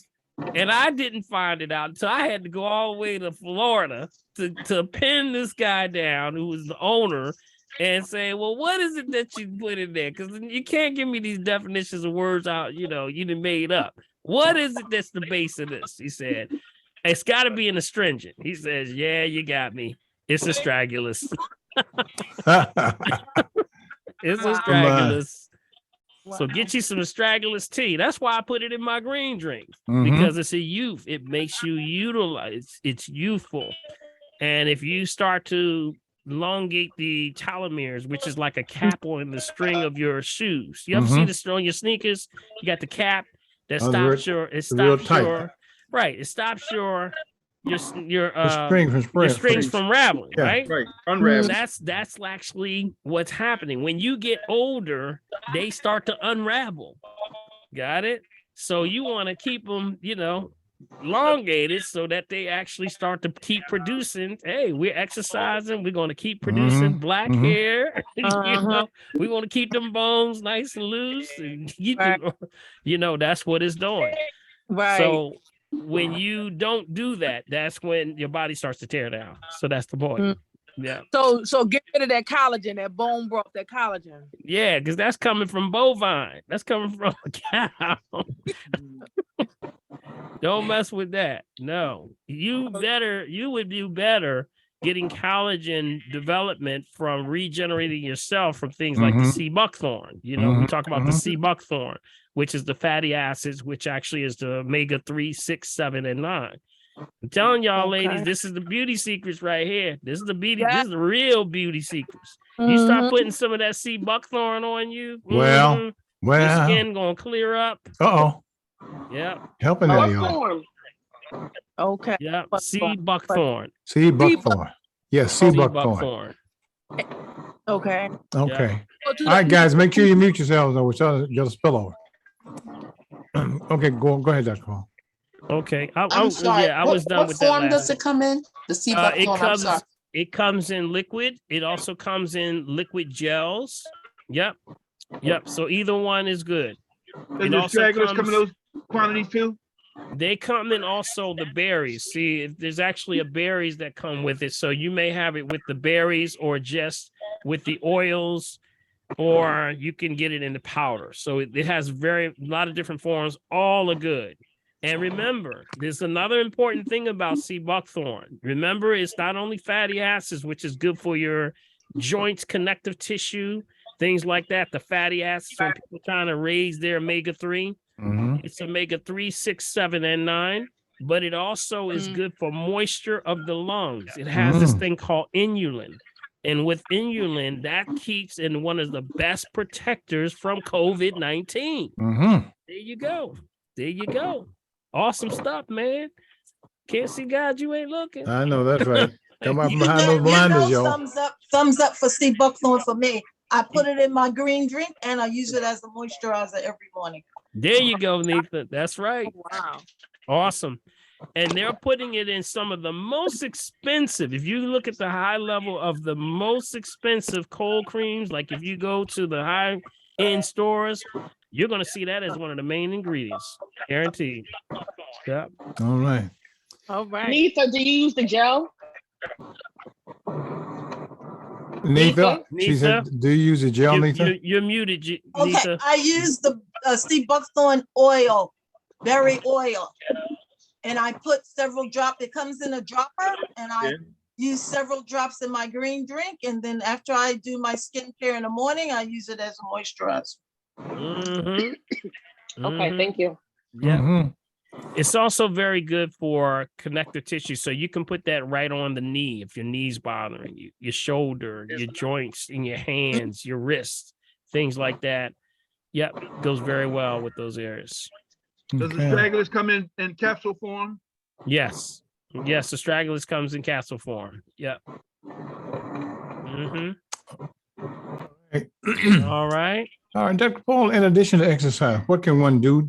And I didn't find it out until I had to go all the way to Florida to pin this guy down who was the owner and say, well, what is it that you put in there? Because you can't give me these definitions of words out, you done made up. What is it that's the base of this? He said, it's got to be an astringent. He says, yeah, you got me. It's astragalus. It's astragalus. So get you some astragalus tea. That's why I put it in my green drink, because it's a youth. It makes you utilize. It's youthful. And if you start to elongate the telomeres, which is like a cap on the string of your shoes. You ever see this on your sneakers? You got the cap that stops your strings from raveling, right? Right. Unraveling. That's actually what's happening. When you get older, they start to unravel. Got it? So you want to keep them, elongated so that they actually start to keep producing. Hey, we're exercising. We're going to keep producing black hair. We want to keep them bones nice and loose. And keep them, that's what it's doing. Right. So when you don't do that, that's when your body starts to tear down. So that's the point. Yeah. So get rid of that collagen, that bone broth, that collagen. Yeah, because that's coming from bovine. That's coming from a cow. Don't mess with that. No, you would do better getting collagen development from regenerating yourself from things like the sea buckthorn. You know, we talk about the sea buckthorn, which is the fatty acids, which actually is the omega-3, 6, 7, and 9. I'm telling y'all, ladies, this is the beauty secrets right here. This is the beauty. This is the real beauty secrets. You start putting some of that sea buckthorn on you. Well, your skin gonna clear up. Yeah. Helping that, y'all. Okay. Yeah. Sea buckthorn. Sea buckthorn. Yes, sea buckthorn. Okay. Okay. All right, guys, make sure you mute yourselves or you'll spill over. Okay, go ahead, Dr. Paul. Okay. I'm sorry. Yeah, I was done with that. What form does it come in? The sea buckthorn. It comes in liquid. It also comes in liquid gels. Yep. So either one is good. Does the stragglers come in those quantities too? They come in also the berries. See, there's actually berries that come with it. So you may have it with the berries or just with the oils, or you can get it in the powder. So it has a lot of different forms. All are good. And remember, there's another important thing about sea buckthorn. Remember, it's not only fatty acids, which is good for your joints, connective tissue, things like that. The fatty acids, when people trying to raise their omega-3, it's omega-3, 6, 7, and 9. But it also is good for moisture of the lungs. It has this thing called inulin. And with inulin, that keeps in one of the best protectors from COVID-19. There you go. There you go. Awesome stuff, man. Can't see God, you ain't looking. I know that's right. Come out from behind those blinders, y'all. Thumbs up for sea buckthorn for me. I put it in my green drink and I use it as a moisturizer every morning. There you go, Neetha. That's right. Oh, wow. Awesome. And they're putting it in some of the most expensive. If you look at the high level of the most expensive cold creams, like if you go to the high-end stores, you're going to see that as one of the main ingredients. Guaranteed. Yeah. All right. Neetha, do you use the gel? Neetha, she said, do you use the gel, Neetha? You're muted, Neetha. Okay, I use the sea buckthorn oil, berry oil. And I put several drops. It comes in a dropper, and I use several drops in my green drink. And then after I do my skincare in the morning, I use it as a moisturizer. Okay, thank you. Yeah. It's also very good for connective tissue. So you can put that right on the knee if your knee's bothering you, your shoulder, your joints in your hands, your wrists, things like that. Yep, goes very well with those areas. Does the stragglers come in capsule form? Yes. Yes, the stragglers comes in capsule form. Yep. All right. All right, Dr. Paul, in addition to exercise, what can one do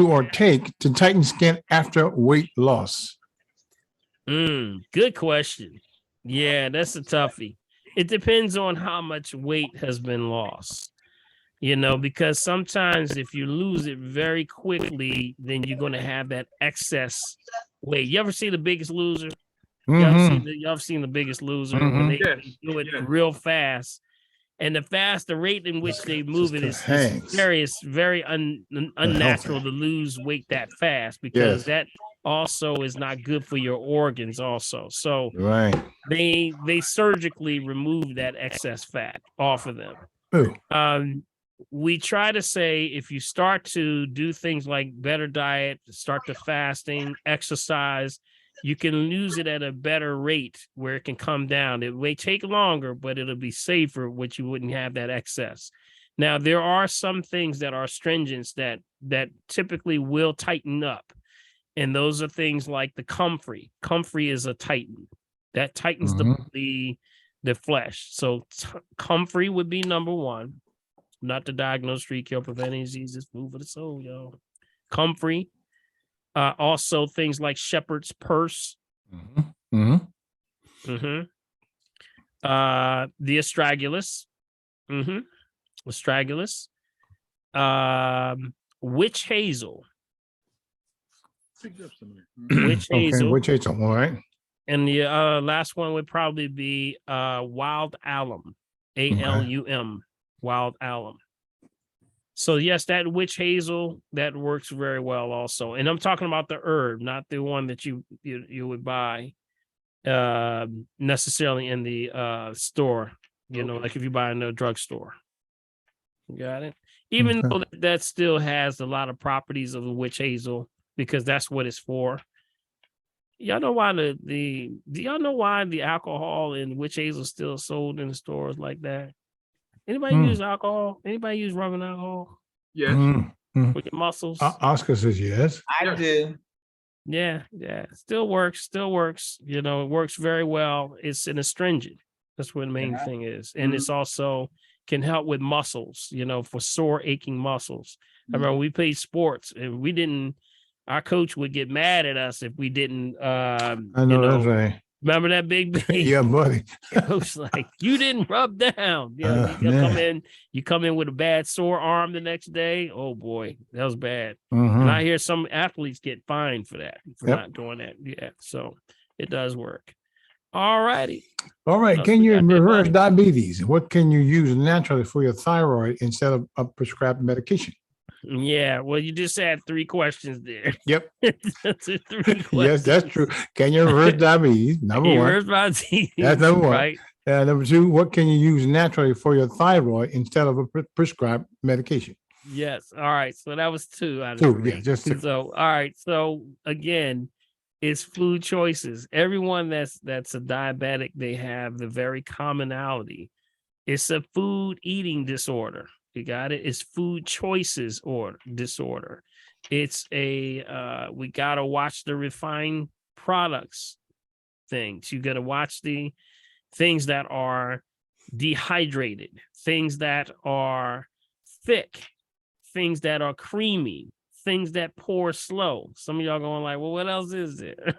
or take to tighten skin after weight loss? Good question. Yeah, that's a toughie. It depends on how much weight has been lost. You know, because sometimes if you lose it very quickly, then you're going to have that excess weight. You ever see The Biggest Loser? Y'all seen The Biggest Loser? When they do it real fast. And the rate in which they move it is very unnatural to lose weight that fast, because that also is not good for your organs also. So they surgically remove that excess fat off of them. We try to say, if you start to do things like better diet, start to fasting, exercise, you can lose it at a better rate where it can come down. It may take longer, but it'll be safer, which you wouldn't have that excess. Now, there are some things that are stringents that typically will tighten up. And those are things like the comfrey. Comfrey is a tighten. That tightens the flesh. So comfrey would be number one. Not to diagnose, treat, cure, prevent any diseases, food for the soul, y'all. Comfrey. Also things like shepherd's purse. The astragalus. Astragalus. Witch hazel. witch hazel. Witch hazel. All right. And the last one would probably be wild alum, ALUM, wild alum. So yes, that witch hazel, that works very well also. And I'm talking about the herb, not the one that you would buy necessarily in the store, like if you buy in a drugstore. Got it? Even though that still has a lot of properties of the witch hazel, because that's what it's for. Y'all know why do y'all know why the alcohol and witch hazel is still sold in the stores like that? Anybody use alcohol? Anybody use rubbing alcohol? Yes. For your muscles? Oscar says yes. I do. Yeah. Still works. It works very well. It's an astringent. That's what the main thing is. And it's also can help with muscles, for sore aching muscles. I remember we played sports and our coach would get mad at us if we didn't I know that's right. Remember that big Yeah, buddy. Coach, like, you didn't rub down. You come in with a bad sore arm the next day. Oh boy, that was bad. And I hear some athletes get fined for that, not doing that. Yeah, so it does work. All righty. All right. Can you reverse diabetes? What can you use naturally for your thyroid instead of a prescribed medication? Yeah, well, you just had 3 questions there. Yep. That's 3 questions. Yes, that's true. Can you reverse diabetes? Number one. Reverse diabetes. That's number one. Right. Number 2, what can you use naturally for your thyroid instead of a prescribed medication? Yes. All right. So that was 2 out of 2. 3. Yeah, just 2. So, all right. So again, it's food choices. Everyone that's a diabetic, they have the very commonality. It's a food eating disorder. You got it. It's food choices or disorder. It's we got to watch the refined products things. You got to watch the things that are dehydrated, things that are thick, things that are creamy, things that pour slow. Some of y'all going like, well, what else is there?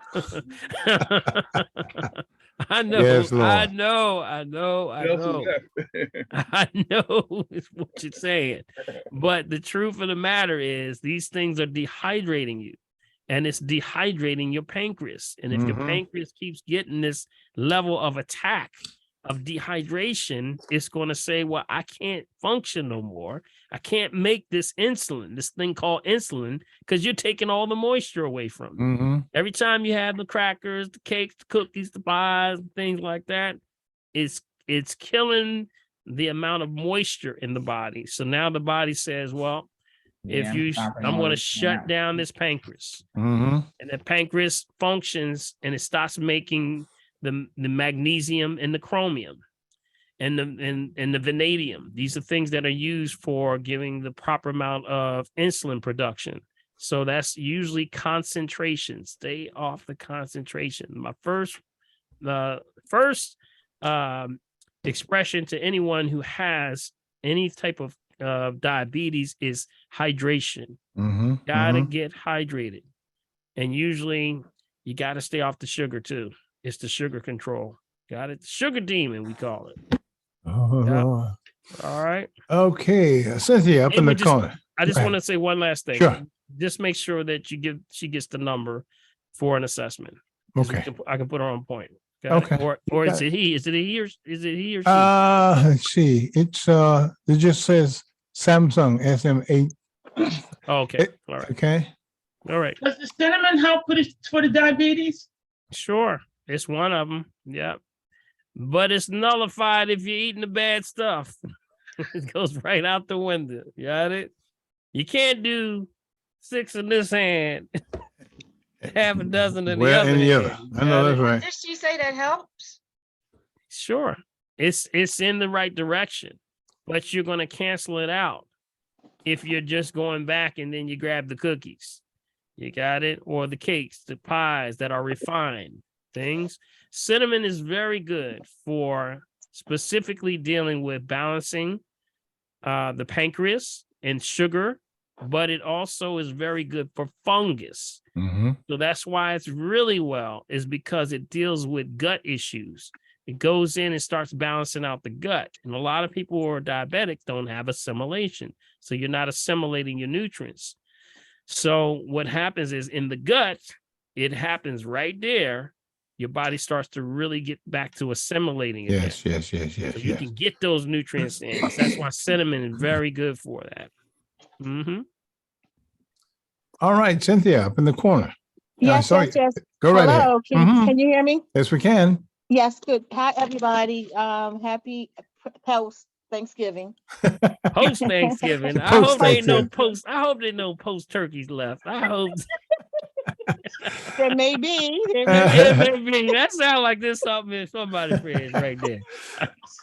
I know, yes, I know. I know what you're saying. But the truth of the matter is these things are dehydrating you, and it's dehydrating your pancreas. And if your pancreas keeps getting this level of attack of dehydration, it's going to say, well, I can't function no more. I can't make this insulin, this thing called insulin, because you're taking all the moisture away from it. Every time you have the crackers, the cakes, the cookies, the pies, things like that, it's killing the amount of moisture in the body. So now the body says, well, I'm going to shut down this pancreas. And the pancreas functions and it starts making the magnesium and the chromium and the vanadium. These are things that are used for giving the proper amount of insulin production. So that's usually concentration. Stay off the concentration. My first expression to anyone who has any type of diabetes is hydration. Gotta get hydrated. And usually you got to stay off the sugar too. It's the sugar control. Got it? Sugar demon, we call it. All right. Okay. Cynthia up in the corner. I just want to say one last thing. Sure. Just make sure that she gets the number for an assessment. Okay. I can put her on point. Okay. Or is it he? Is it he or she? Let's see. It just says Samsung SM8. Okay. All right. Okay. All right. Does the cinnamon help for the diabetes? Sure. It's one of them. Yeah. But it's nullified if you're eating the bad stuff. It goes right out the window. You got it? You can't do 6 in this hand, half a dozen in the other hand. I know that's right. Did she say that helps? Sure. It's in the right direction, but you're going to cancel it out if you're just going back and then you grab the cookies. You got it? Or the cakes, the pies that are refined things. Cinnamon is very good for specifically dealing with balancing the pancreas and sugar, but it also is very good for fungus. So that's why it's really well, is because it deals with gut issues. It goes in and starts balancing out the gut. And a lot of people who are diabetic don't have assimilation. So you're not assimilating your nutrients. So what happens is in the gut, it happens right there. Your body starts to really get back to assimilating again. Yes. So you can get those nutrients in. So that's why cinnamon is very good for that. Mm-hmm. All right, Cynthia, up in the corner. Yes. Go right ahead. Hello, can you hear me? Yes, we can. Yes, good. Hi, everybody. Happy post Thanksgiving. Post Thanksgiving. I hope they know post. I hope they know post turkeys left. I hope. There may be. That sounds like this something somebody friends right there.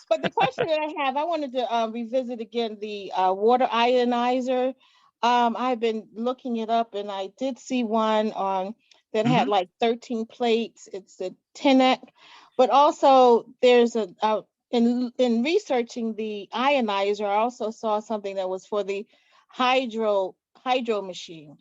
But the question that I have, I wanted to revisit again the water ionizer. I've been looking it up, and I did see one on that had like 13 plates. It's a 10x, but also there's in researching the ionizer, I also saw something that was for the hydro machine.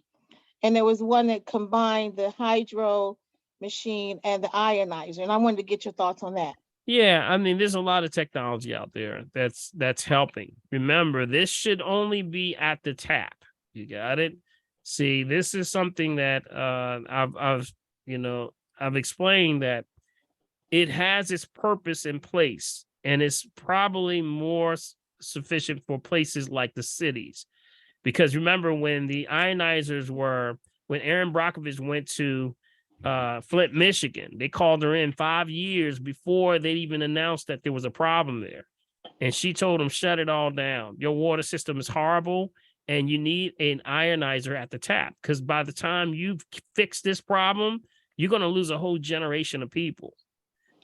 And there was one that combined the hydro machine and the ionizer. And I wanted to get your thoughts on that. Yeah, I mean, there's a lot of technology out there that's helping. Remember, this should only be at the tap. You got it? See, this is something that I've explained that it has its purpose in place, and it's probably more sufficient for places like the cities. Because remember when the ionizers when Erin Brockovich went to Flint, Michigan, they called her in 5 years before they even announced that there was a problem there. And she told them, shut it all down. Your water system is horrible and you need an ionizer at the tap. Because by the time you fix this problem, you're going to lose a whole generation of people.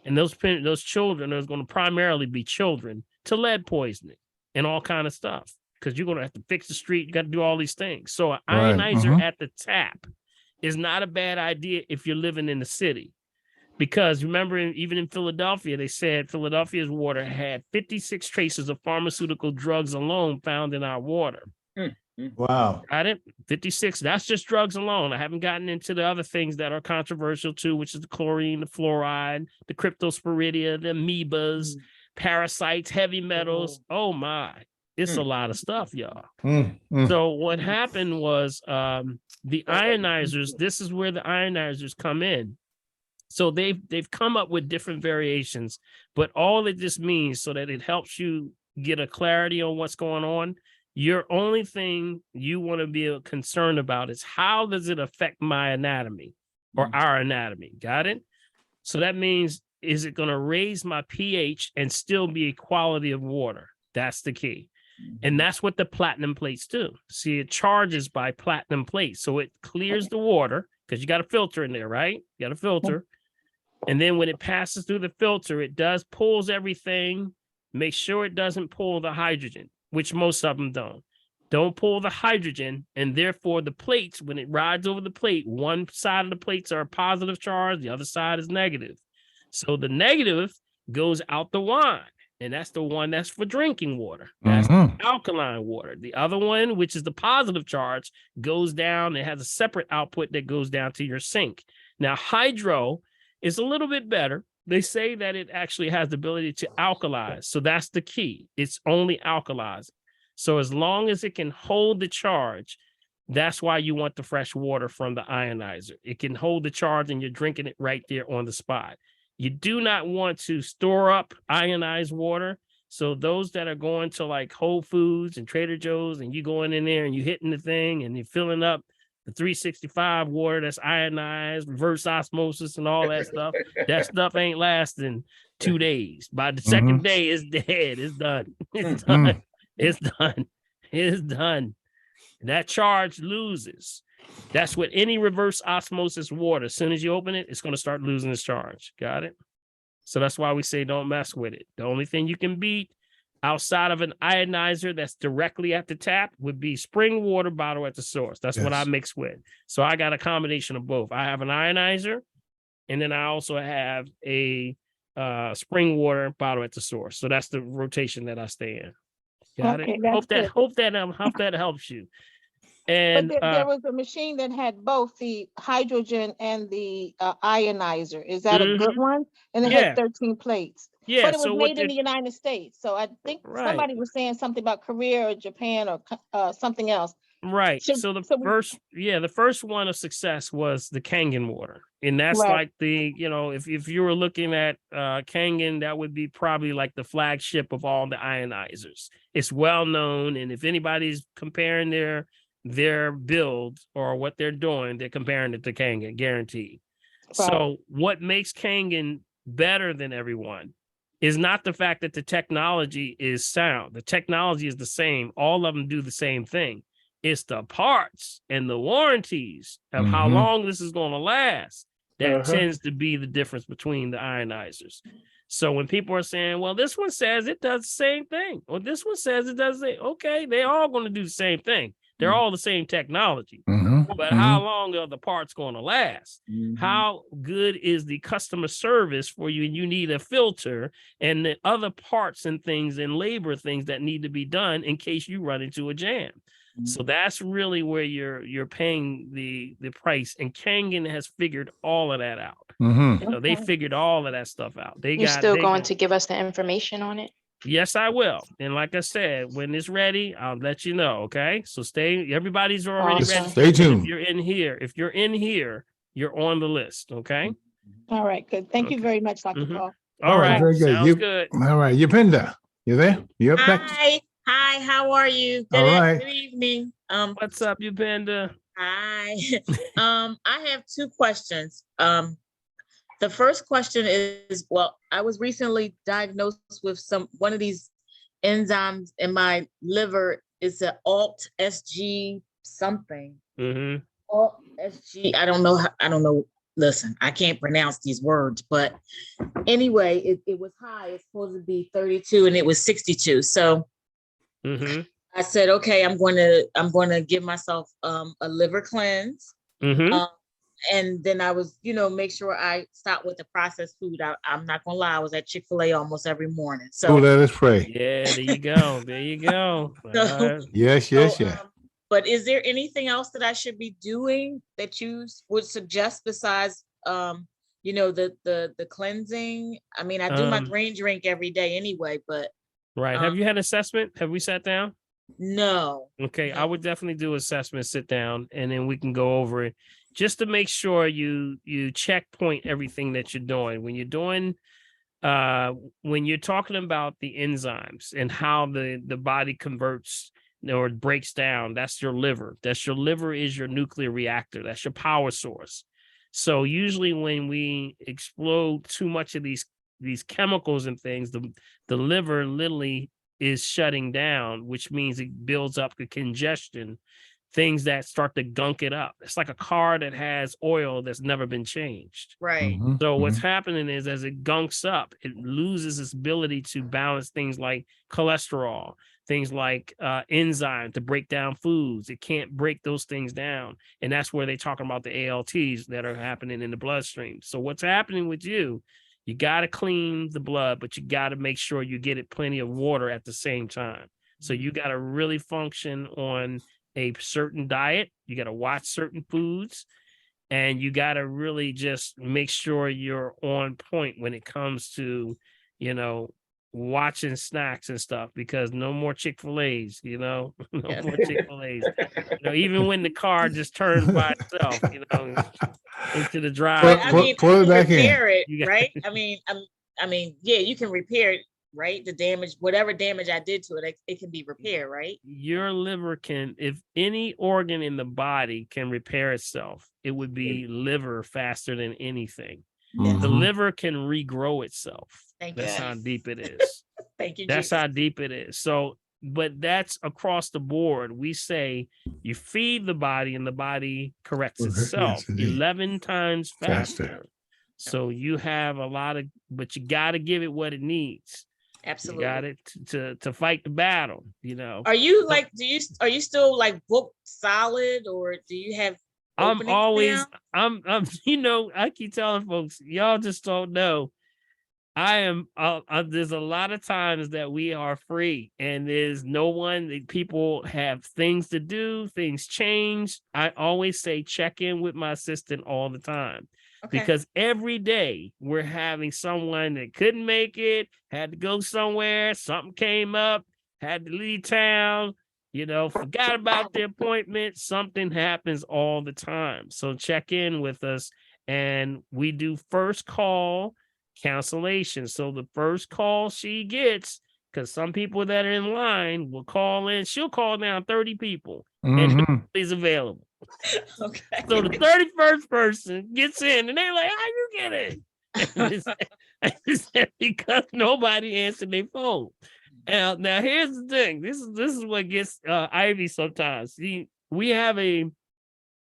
And those children, there's going to primarily be children to lead poisoning and all kind of stuff. Because you're going to have to fix the street. You got to do all these things. So an ionizer at the tap is not a bad idea if you're living in the city. Because remember, even in Philadelphia, they said Philadelphia's water had 56 traces of pharmaceutical drugs alone found in our water. Wow. Got it? 56. That's just drugs alone. I haven't gotten into the other things that are controversial too, which is the chlorine, the fluoride, the cryptosporidia, the amoebas, parasites, heavy metals. Oh my. It's a lot of stuff, y'all. So what happened was the ionizers, this is where the ionizers come in. So they've come up with different variations, but all it just means so that it helps you get a clarity on what's going on. Your only thing you want to be concerned about is how does it affect my anatomy or our anatomy? Got it? So that means, is it going to raise my pH and still be a quality of water? That's the key. And that's what the platinum plates do. See, it charges by platinum plates. So it clears the water because you got a filter in there, right? You got a filter. And then when it passes through the filter, it pulls everything. Make sure it doesn't pull the hydrogen, which most of them don't. Don't pull the hydrogen. And therefore the plates, when it rides over the plate, one side of the plates are a positive charge. The other side is negative. So the negative goes out the wine. And that's the one that's for drinking water. That's alkaline water. The other one, which is the positive charge, goes down. It has a separate output that goes down to your sink. Now, hydro is a little bit better. They say that it actually has the ability to alkalize. So that's the key. It's only alkalizing. So as long as it can hold the charge, that's why you want the fresh water from the ionizer. It can hold the charge and you're drinking it right there on the spot. You do not want to store up ionized water. So those that are going to like Whole Foods and Trader Joe's and you going in there and you hitting the thing and you're filling up the 365 water that's ionized, reverse osmosis and all that stuff ain't lasting 2 days. By the second day, it's dead. It's done. It's done. It's done. It's done. That charge loses. That's what any reverse osmosis water, as soon as you open it, it's going to start losing its charge. Got it? So that's why we say don't mess with it. The only thing you can beat outside of an ionizer that's directly at the tap would be spring water bottle at the source. That's what I mix with. So I got a combination of both. I have an ionizer, and then I also have a spring water bottle at the source. So that's the rotation that I stay in. Got it? Hope that helps you. And but there was a machine that had both the hydrogen and the ionizer. Is that a good one? And it had 13 plates. Yeah, but it was made in the United States. So I think somebody was saying something about Korea or Japan or something else. Right. So the first one of success was the Kangen water. And that's like the, if you were looking at Kangen, that would be probably like the flagship of all the ionizers. It's well known. And if anybody's comparing their build or what they're doing, they're comparing it to Kangen, guaranteed. Right. So what makes Kangen better than everyone is not the fact that the technology is sound. The technology is the same. All of them do the same thing. It's the parts and the warranties of how long this is going to last that tends to be the difference between the ionizers. So when people are saying, well, this one says it does the same thing, or this one says it does the okay, they're all going to do the same thing. They're all the same technology. But how long are the parts going to last? How good is the customer service for you? And you need a filter and the other parts and things and labor things that need to be done in case you run into a jam. So that's really where you're paying the price. And Kangen has figured all of that out. They figured all of that stuff out. You're still going to give us the information on it? Yes, I will. And like I said, when it's ready, I'll let you know. Okay. So everybody's already ready. Stay tuned. If you're in here, you're on the list. Okay. All right. Good. Thank you very much, Dr. Paul. All right. Very good. Sounds good. All right. Yupinda, you there? You up next? Hi, how are you? Good evening. What's up, Yupinda? Hi. I have two questions. The first question is, well, I was recently diagnosed with one of these enzymes in my liver. It's an alt SG something. Alt SG. I don't know. Listen, I can't pronounce these words, but anyway, it was high. It's supposed to be 32 and it was 62. So I said, okay, I'm going to give myself a liver cleanse. And then I was, make sure I stop with the processed food. I'm not gonna lie, I was at Chick-fil-A almost every morning. So let us pray. Yeah, there you go. There you go. Yes. But is there anything else that I should be doing that you would suggest besides the cleansing? I mean, I do my green drink every day anyway, but right. Have you had assessment? Have we sat down? No. Okay, I would definitely do assessment, sit down, and then we can go over it just to make sure you checkpoint everything that you're doing. When you're doing when you're talking about the enzymes and how the body converts or breaks down, that's your liver. Your liver is your nuclear reactor. That's your power source. So usually when we explode too much of these chemicals and things, the liver literally is shutting down, which means it builds up the congestion, things that start to gunk it up. It's like a car that has oil that's never been changed. Right. So what's happening is as it gunks up, it loses its ability to balance things like cholesterol, things like enzyme to break down foods. It can't break those things down. And that's where they're talking about the ALTs that are happening in the bloodstream. So what's happening with you got to clean the blood, but you got to make sure you get it plenty of water at the same time. So you got to really function on a certain diet. You got to watch certain foods, and you got to really just make sure you're on point when it comes to, watching snacks and stuff, because no more Chick-fil-A's, no more Chick-fil-A's. Even when the car just turns by itself, into the drive. Pull it back in. Right? I mean, yeah, you can repair it, right? The damage, whatever damage I did to it, it can be repaired, right? Your liver can, if any organ in the body can repair itself, it would be liver faster than anything. The liver can regrow itself. That's how deep it is. Thank you. That's how deep it is. So, but that's across the board. We say you feed the body and the body corrects itself 11 times faster. So you have a lot of, but you got to give it what it needs. Absolutely. You got it to fight the battle, Are you are you still like booked solid, or do you have I'm always now? I keep telling folks, y'all just don't know. I am there's a lot of times that we are free and there's no one, people have things to do, things change. I always say check in with my assistant all the time. Because every day we're having someone that couldn't make it, had to go somewhere, something came up, had to leave town, forgot about the appointment. Something happens all the time. So check in with us, and we do first call cancellation. So the first call she gets, because some people that are in line will call in, she'll call down 30 people and nobody's available. Okay. So the 31st person gets in and they're like, how you get in? It's because nobody answered their phone. Now here's the thing. This is what gets Ivy sometimes. We have when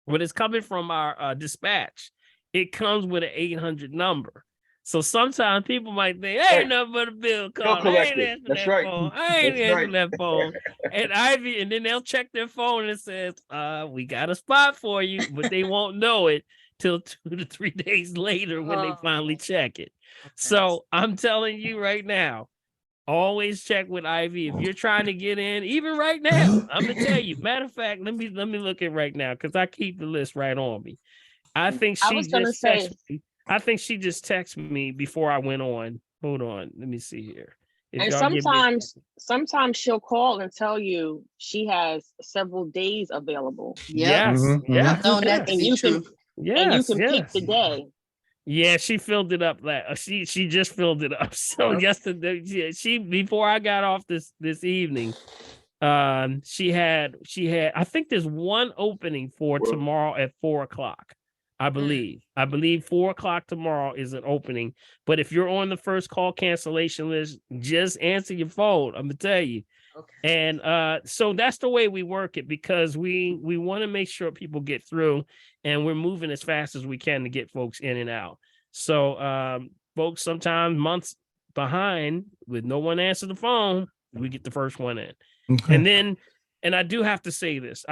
it's coming from our dispatch, it comes with an 800 number. So sometimes people might think, hey, nothing but a bill call. I ain't answering that phone. I ain't answering that phone. And Ivy, and then they'll check their phone and it says, we got a spot for you, but they won't know it till 2 to 3 days later when they finally check it. So I'm telling you right now, always check with Ivy if you're trying to get in. Even right now, I'm gonna tell you. Matter of fact, let me look at right now because I keep the list right on me. I think she just texted me. I think she just texted me before I went on. Hold on, let me see here. And sometimes she'll call and tell you she has several days available. Yes, yes, and you can pick the day. Yeah, she filled it up. She just filled it up. So yesterday, she before I got off this evening, she had. I think there's one opening for tomorrow at 4:00. I believe 4:00 tomorrow is an opening. But if you're on the first call cancellation list, just answer your phone. I'm gonna tell you. Okay. And so that's the way we work it, because we want to make sure people get through, and we're moving as fast as we can to get folks in and out. So folks sometimes months behind with no one answer the phone, we get the first one in. Okay. And I do have to say this.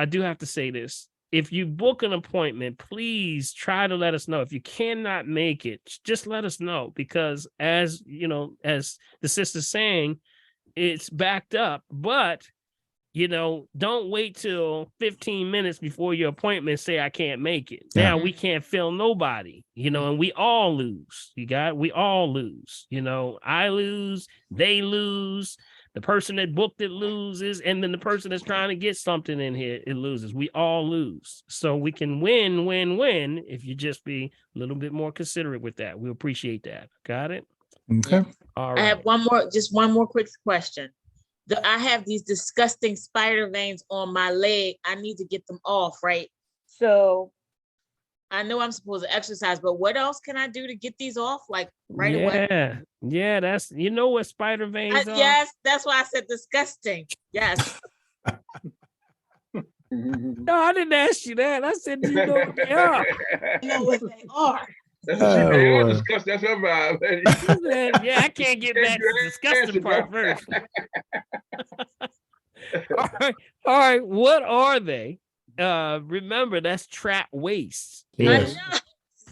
If you book an appointment, please try to let us know. If you cannot make it, just let us know, because as the sister's saying, it's backed up, but don't wait till 15 minutes before your appointment, say I can't make it. Yeah. Now we can't fill nobody, and we all lose. We all lose. I lose, they lose, the person that booked it loses, and then the person that's trying to get something in here, it loses. We all lose. So we can win if you just be a little bit more considerate with that. We appreciate that. Got it? Okay. All right. I have one more quick question. I have these disgusting spider veins on my leg. I need to get them off, right? So I know I'm supposed to exercise, but what else can I do to get these off, like right away? Yeah, that's what spider veins are. Yes, that's why I said disgusting. Yes. No, I didn't ask you that. I said, do you know what they are? You know what they are. That's her vibe. Yeah, I can't get back to the disgusting part first. All right. What are they? Remember, that's trap waste. Yes.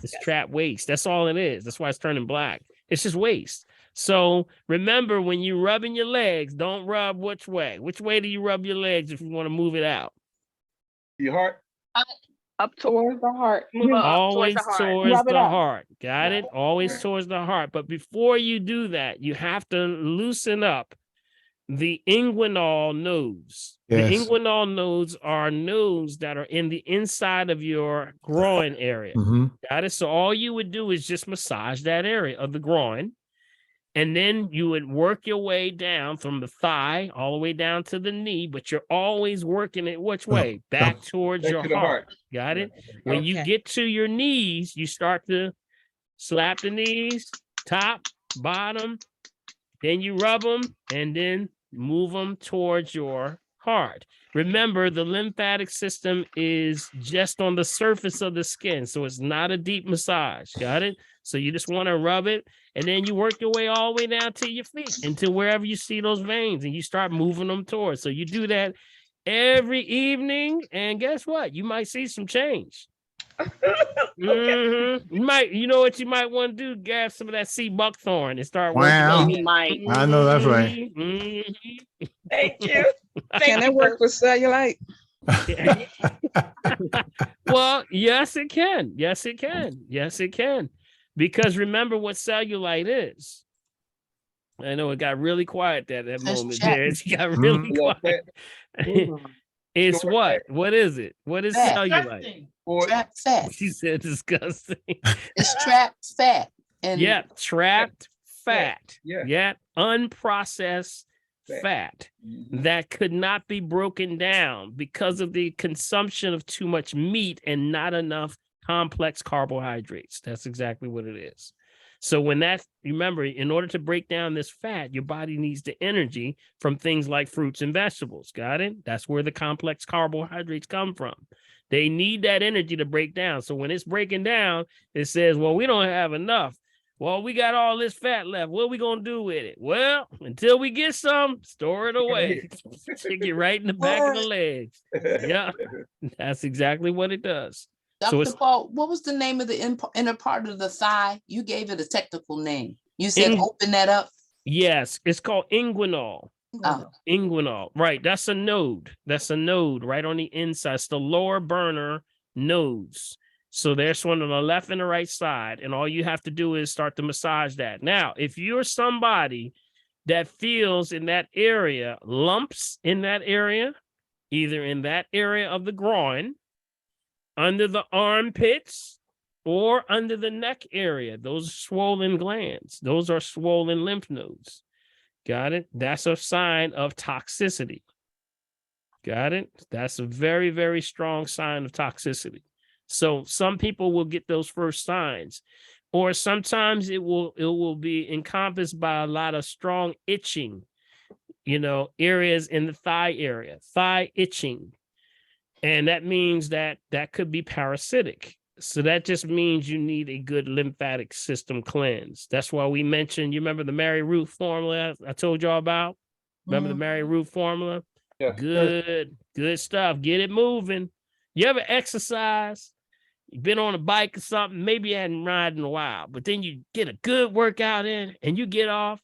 It's trap waste. That's all it is. That's why it's turning black. It's just waste. So remember, when you're rubbing your legs, don't rub which way. Which way do you rub your legs if you want to move it out? Your heart. Up towards the heart. Always towards the heart. Got it? Always towards the heart. But before you do that, you have to loosen up the inguinal nodes. Yes. The inguinal nodes are nodes that are in the inside of your groin area. Got it? So all you would do is just massage that area of the groin. And then you would work your way down from the thigh all the way down to the knee, but you're always working it which way? Back towards your heart. Got it? When you get to your knees, you start to slap the knees, top, bottom, then you rub them, and then move them towards your heart. Remember, the lymphatic system is just on the surface of the skin, so it's not a deep massage. Got it? So you just want to rub it, and then you work your way all the way down to your feet, until wherever you see those veins, and you start moving them towards. So you do that every evening, and guess what? You might see some change. You know what you might want to do? Grab some of that sea buckthorn and start working. I know that's right. Thank you. Can it work with cellulite? Well, yes, it can. Yes, it can. Yes, it can. Because remember what cellulite is. I know it got really quiet that That's moment chat. there. It got really quiet. It's what? What is it? What is Fat. cellulite? Trapped fat. She said disgusting. It's trapped fat. And yeah, trapped fat. Yeah, unprocessed fat that could not be broken down because of the consumption of too much meat and not enough complex carbohydrates. That's exactly what it is. So when that, remember, in order to break down this fat, your body needs the energy from things like fruits and vegetables. Got it? That's where the complex carbohydrates come from. They need that energy to break down. So when it's breaking down, it says, well, we don't have enough. Well, we got all this fat left. What are we going to do with it? Well, until we get some, store it away. Stick it right in the back of the legs. Yeah, that's exactly what it does. Dr. Paul, what was the name of the inner part of the thigh? You gave it a technical name. You said open that up. Yes, it's called inguinal. Oh. Inguinal, right? That's a node. That's a node right on the inside. It's the lower burner nodes. So there's one on the left and the right side, and all you have to do is start to massage that. Now, if you're somebody that feels in that area lumps in that area, either in that area of the groin, under the armpits, or under the neck area, those are swollen glands. Those are swollen lymph nodes. Got it? That's a sign of toxicity. Got it? That's a very, very strong sign of toxicity. So some people will get those first signs, or sometimes it will be encompassed by a lot of strong itching, areas in the thigh area, thigh itching. And that means that could be parasitic. So that just means you need a good lymphatic system cleanse. That's why we mentioned, you remember the Mary Ruth formula I told y'all about? Remember the Mary Ruth formula? Yeah. Good stuff. Get it moving. You ever exercise? You've been on a bike or something, maybe you hadn't ridden in a while, but then you get a good workout in and you get off,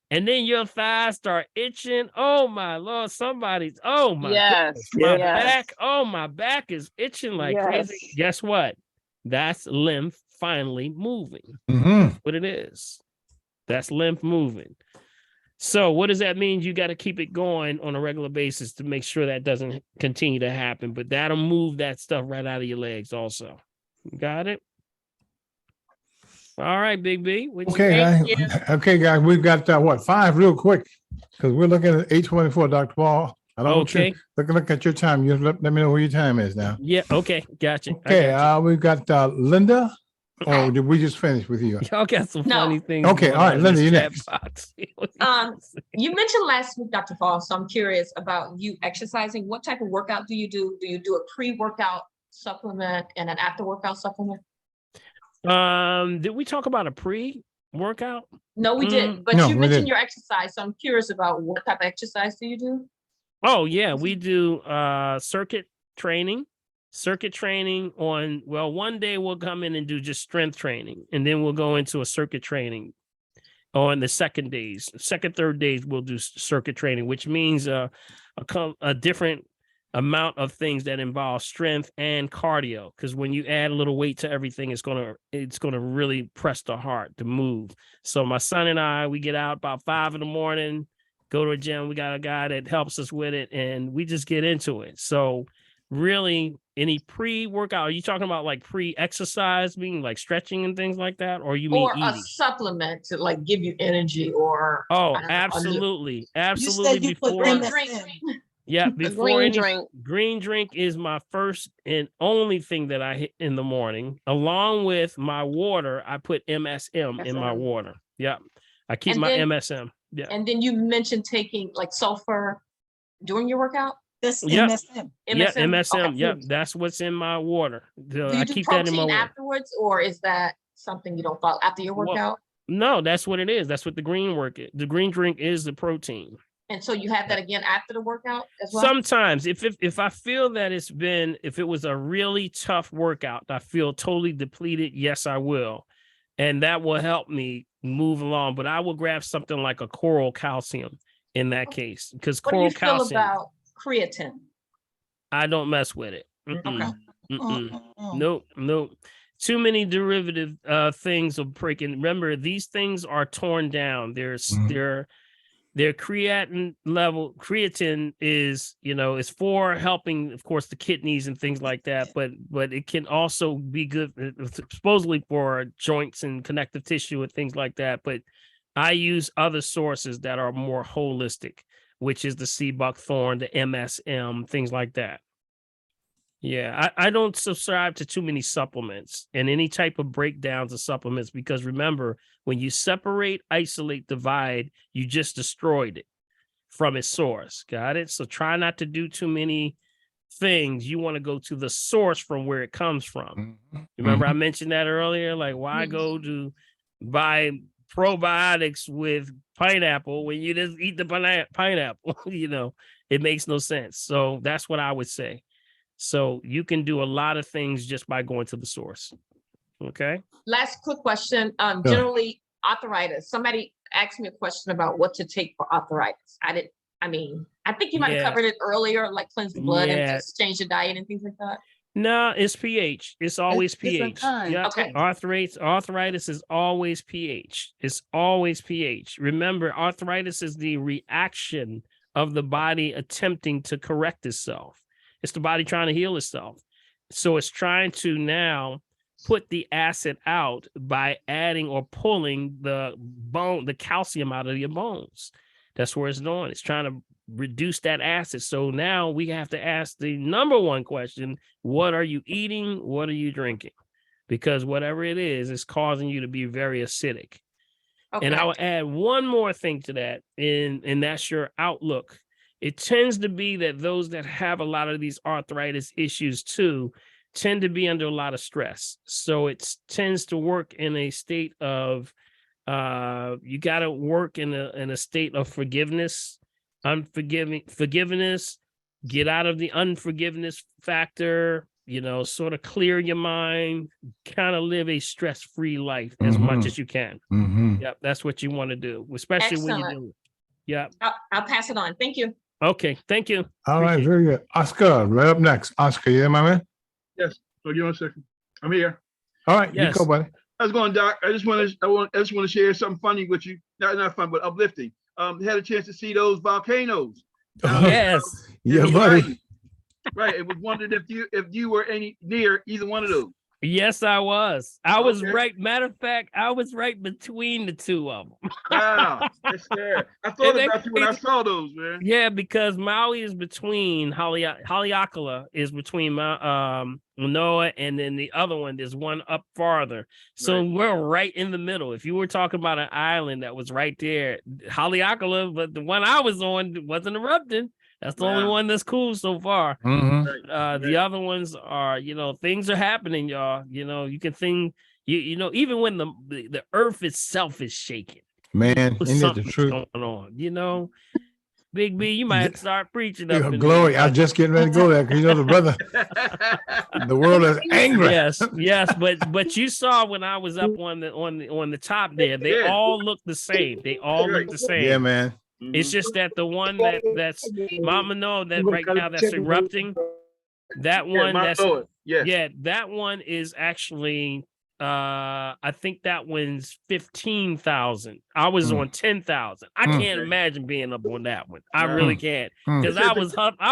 and then your thighs start itching. Oh my Lord, oh my goodness, my back, my back is itching like crazy. Guess what? That's lymph finally moving. That's what it is. That's lymph moving. So what does that mean? You got to keep it going on a regular basis to make sure that doesn't continue to happen, but that'll move that stuff right out of your legs also. Got it? All right, Big B. Okay, guys, we've got 5 real quick, because we're looking at 8:24, Dr. Paul. I don't want you look at your time. You let me know what your time is now. Yeah, okay, gotcha. Okay, we've got Linda. Oh, did we just finish with you? Y'all got some funny things. Okay, all right, Linda, you're next. You mentioned last week, Dr. Paul, so I'm curious about you exercising. What type of workout do you do? Do you do a pre-workout supplement and an after-workout supplement? Did we talk about a pre-workout? No, we didn't. But you mentioned your exercise, so I'm curious about what type of exercise do you do? Oh yeah, we do circuit training on, one day we'll come in and do just strength training, and then we'll go into a circuit training on the third days we'll do circuit training, which means a different amount of things that involve strength and cardio, because when you add a little weight to everything, it's gonna really press the heart to move. So my son and I, we get out about 5 a.m, go to a gym. We got a guy that helps us with it, and we just get into it. So really, any pre-workout, are you talking about like pre-exercise, meaning like stretching and things like that, or you mean eating? A supplement to like give you energy, or absolutely. You said you put drink. Yeah, green drink. Green drink is my first and only thing that I hit in the morning. Along with my water, I put MSM in my water. Yeah, I keep my MSM. Yeah. And then you mentioned taking like sulfur during your workout. That's MSM. Yeah, MSM. Okay. Yep, that's what's in my water. Do you keep that in my water afterwards, or is that something you don't follow after your workout? No, that's what it is. That's what the green work is. The green drink is the protein. And so you have that again after the workout as well? Sometimes if I feel that if it was a really tough workout, I feel totally depleted, yes, I will. And that will help me move along. But I will grab something like a coral calcium in that case, because coral calcium. What do you feel about creatine? I don't mess with it. Okay. Nope. too many derivative things of breaking. Remember, these things are torn down. Their creatine level, creatine is, is for helping, of course, the kidneys and things like that. But it can also be good, supposedly for joints and connective tissue and things like that. But I use other sources that are more holistic, which is the sea buckthorn, the MSM, things like that. Yeah, I don't subscribe to too many supplements and any type of breakdowns of supplements, because remember, when you separate, isolate, divide, you just destroyed it from its source. Got it? So try not to do too many things. You want to go to the source from where it comes from. Remember, I mentioned that earlier? Like, why go to buy probiotics with pineapple when you just eat the pineapple? It makes no sense. So that's what I would say. So you can do a lot of things just by going to the source. Okay. Last quick question. Generally, arthritis. Somebody asked me a question about what to take for arthritis. I think you might have covered it earlier, like cleanse the blood and just change the diet and things like that. No, it's pH. It's always pH. Yeah. Okay. Arthritis is always pH. It's always pH. Remember, arthritis is the reaction of the body attempting to correct itself. It's the body trying to heal itself. So it's trying to now put the acid out by adding or pulling the calcium out of your bones. That's where it's doing. It's trying to reduce that acid. So now we have to ask the number one question: what are you eating? What are you drinking? Because whatever it is causing you to be very acidic. Okay. And I will add one more thing to that, and that's your outlook. It tends to be that those that have a lot of these arthritis issues too tend to be under a lot of stress. So it tends to work in a state of, you got to work in a state of forgiveness, forgiveness, get out of the unforgiveness factor, sort of clear your mind, kind of live a stress-free life as much as you can. Yep, that's what you want to do, especially when you're doing it. Yeah. I'll pass it on. Thank you. Okay, thank you. All right, very good. Oscar, right up next. Oscar, you there, my man? Yes. So give me 1 second. I'm here. All right, you go, buddy. How's it going, Doc? I just want to share something funny with you. Not fun, but uplifting. Had a chance to see those volcanoes. Yes. Yeah, buddy. Right. It was wondered if you were near either one of those. Yes, I was. I was right. Matter of fact, I was right between the two of them. Wow, that's fair. I thought about you when I saw those, man. Yeah, because Maui is between Haleakala is between Manoa, and then the other one, there's one up farther. So we're right in the middle. If you were talking about an island that was right there, Haleakala, but the one I was on wasn't erupting. That's the only one that's cool so far. The other ones are, things are happening, y'all. You can think, even when the earth itself is shaking. Man, isn't that the truth? Going on, Big B, you might start preaching up in glory. there. I was just getting ready to go there because the brother, the world is angry. Yes, but you saw when I was up on the top there, they all look the same. They all look the same. Yeah, man. It's just that the one that's Mama No that right now that's erupting, that one that one is actually I think that one's 15,000. I was on 10,000. I can't imagine being up on that one. I really can't, because I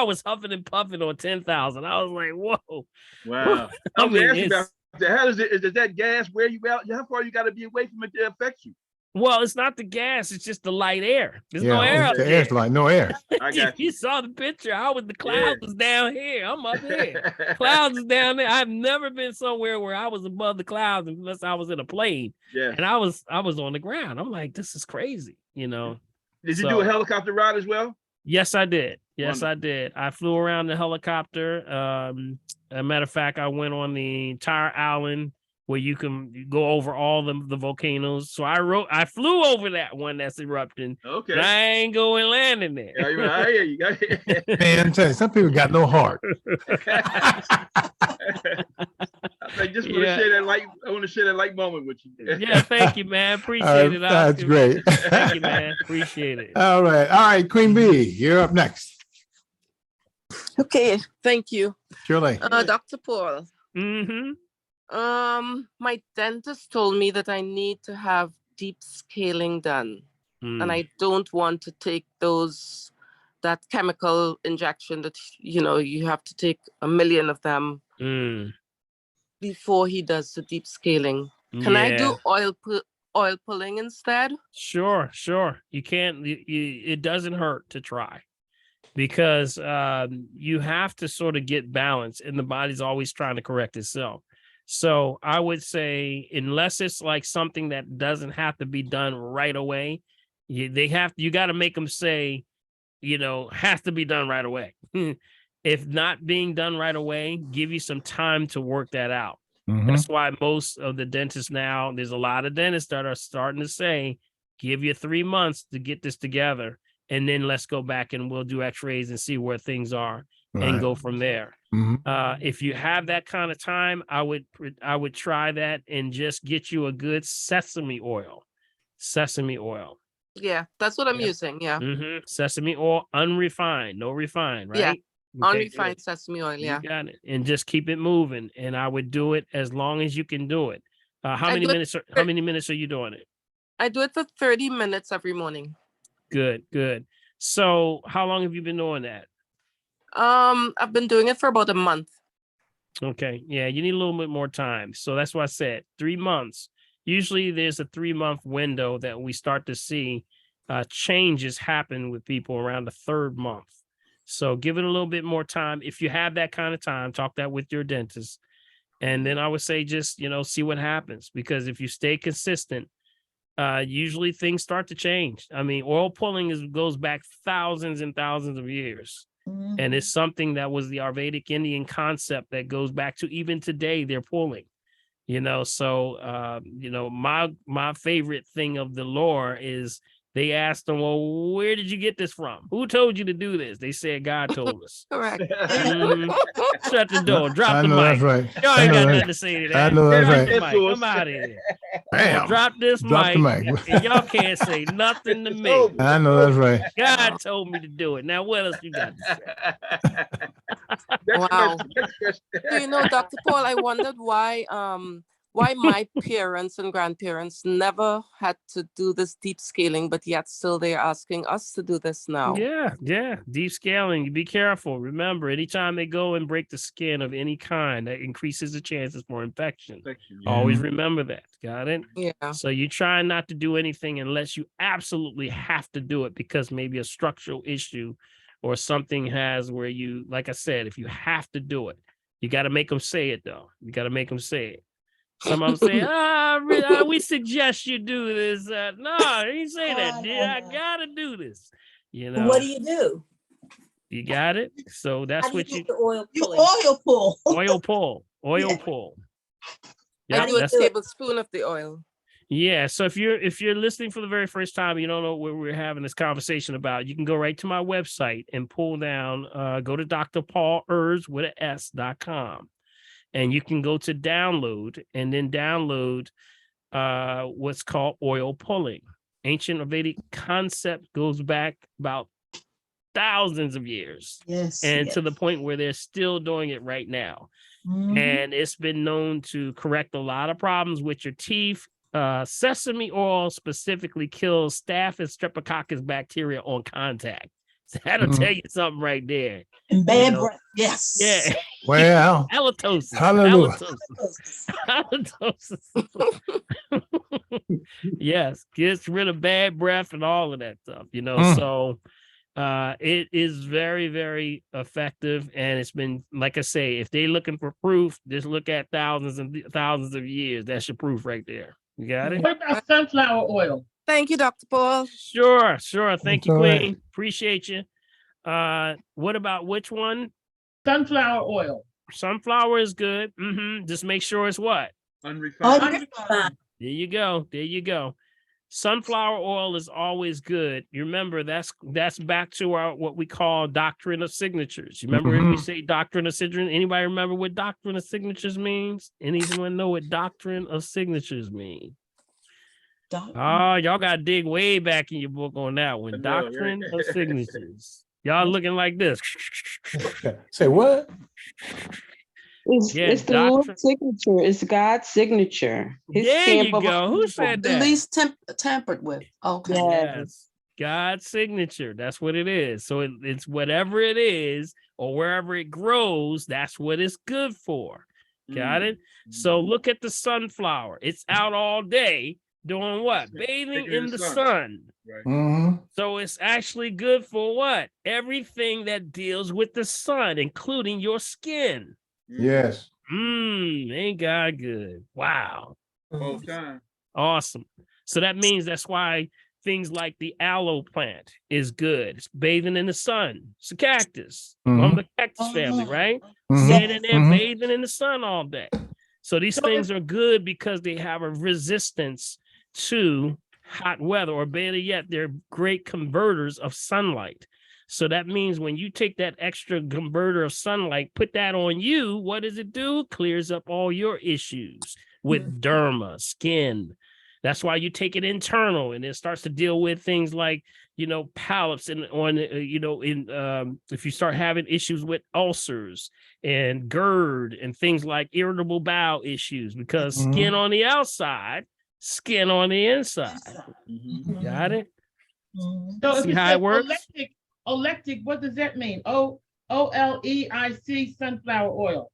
was huffing and puffing on 10,000. I was like, whoa. Wow. I was asking about that. How does that gas wear you out? How far you got to be away from it to affect you? Well, it's not the gas, it's just the light air. There's no air up there. Air's like no air. I got you saw the picture. The clouds was down here. I'm up here. Clouds is down there. I've never been somewhere where I was above the clouds unless I was in a plane. Yeah. And I was on the ground. I'm like, this is crazy, Did you do a helicopter ride as well? Yes, I did. Yes, I did. I flew around the helicopter. As a matter of fact, I went on the entire island where you can go over all the volcanoes. So I flew over that one that's erupting. Okay. But I ain't going landing there. Yeah, I hear you. Man, I'm telling you, some people got no heart. I just want to share that I want to share that light moment with you. Yeah, thank you, man. Appreciate it. That's great. Thank you, man. Appreciate it. All right, Queen B, you're up next. Okay, thank you. Surely. Dr. Paul. My dentist told me that I need to have deep scaling done. And I don't want to take that chemical injection that, you have to take 1 million of them before he does the deep scaling. Can I do oil pulling instead? Sure. You can't, it doesn't hurt to try, because you have to sort of get balance, and the body's always trying to correct itself. So I would say, unless it's like something that doesn't have to be done right away, you got to make them say, has to be done right away. If not being done right away, give you some time to work that out. That's why most of the dentists now, there's a lot of dentists that are starting to say, give you 3 months to get this together, and then let's go back and we'll do x-rays and see where things are and go from there. If you have that kind of time, I would try that and just get you a good sesame oil. Yeah, that's what I'm using. Yeah. Sesame oil, unrefined, no refined, right? Yeah. Okay, Unrefined sesame oil. Yeah. you got it. And just keep it moving. And I would do it as long as you can do it. How many minutes are you doing it? I do it for 30 minutes every morning. Good. So how long have you been doing that? I've been doing it for about a month. Okay. Yeah, you need a little bit more time. So that's why I said 3 months. Usually there's a 3-month window that we start to see changes happen with people around the 3rd month. So give it a little bit more time. If you have that kind of time, talk that with your dentist. And then I would say just, see what happens, because if you stay consistent, usually things start to change. I mean, oil pulling goes back thousands and thousands of years. And it's something that was the Ayurvedic Indian concept that goes back to even today, they're pulling, so, my favorite thing of the lore is they asked them, well, where did you get this from? Who told you to do this? They said, God told us. Correct. Shut the door. Drop the mic. That's right. Y'all ain't got nothing to say to that. I know that's right. Come out of here. Bam. Drop this Drop mic. the mic. And y'all can't say nothing to me. I know that's right. God told me to do it. Now, what else you got to say? Wow. Dr. Paul, I wondered why my parents and grandparents never had to do this deep scaling, but yet still they're asking us to do this now. Yeah. Deep scaling. You be careful. Remember, anytime they go and break the skin of any kind, that increases the chances for infection. Always remember that. Got it? Yeah. So you try not to do anything unless you absolutely have to do it, because maybe a structural issue or something has where you, like I said, if you have to do it, you got to make them say it, though. You got to make them say it. Some of them say, we suggest you do this. No, he say that. I gotta do this. What do you do? You got it. So that's How do what you you do the oil you pulling? oil pull. I do a tablespoon of the oil. Yeah. So if you're listening for the very first time, you don't know what we're having this conversation about, you can go right to my website and pull down, go to drpaulers.com. And you can go to download and then download what's called oil pulling. Ancient Vedic concept goes back about thousands of years. Yes. And to the point where they're still doing it right now. And it's been known to correct a lot of problems with your teeth. Sesame oil specifically kills staph and streptococcus bacteria on contact. So that'll tell you something right there. And bad breath. Yes. Yeah. Well, halitosis. Hallelujah. Halitosis. Yes, gets rid of bad breath and all of that stuff, So it is very, very effective. And it's been, like I say, if they're looking for proof, just look at thousands and thousands of years. That's your proof right there. You got it? What about sunflower oil? Thank you, Dr. Paul. Sure. Thank you, all Queen. right. Appreciate you. What about which one? Sunflower oil. Sunflower is good. Just make sure it's what? Unrefined. There you go. Sunflower oil is always good. You remember that's back to our what we call doctrine of signatures. You remember if we say doctrine of signatures? Anybody remember what doctrine of signatures means? Anyone know what doctrine of signatures mean? Oh, y'all got to dig way back in your book on that one. Doctrine of signatures. Y'all looking like this. Say what? It's the Lord's signature. It's God's signature. His there stamp you of go. Who approval. said The that? least tampered with. Okay. Yes. God's signature. That's what it is. So it's whatever it is or wherever it grows, that's what it's good for. Got it? So look at the sunflower. It's out all day doing what? Bathing in the sun. Mm-hmm. So it's actually good for what? Everything that deals with the sun, including your skin. Yes. Ain't God good? Wow. All the time. Awesome. So that means that's why things like the aloe plant is good. It's bathing in the sun. It's a cactus from the cactus family, right? Sitting there bathing in the sun all day. So these things are good because they have a resistance to hot weather, or better yet, they're great converters of sunlight. So that means when you take that extra converter of sunlight, put that on you, what does it do? Clears up all your issues with derma, skin. That's why you take it internal, and it starts to deal with things like, polyps and if you start having issues with ulcers and GERD and things like irritable bowel issues, because skin on the outside, skin on the inside. Got it? So See how it works? Olectic, what does that mean? OLEIC sunflower oil.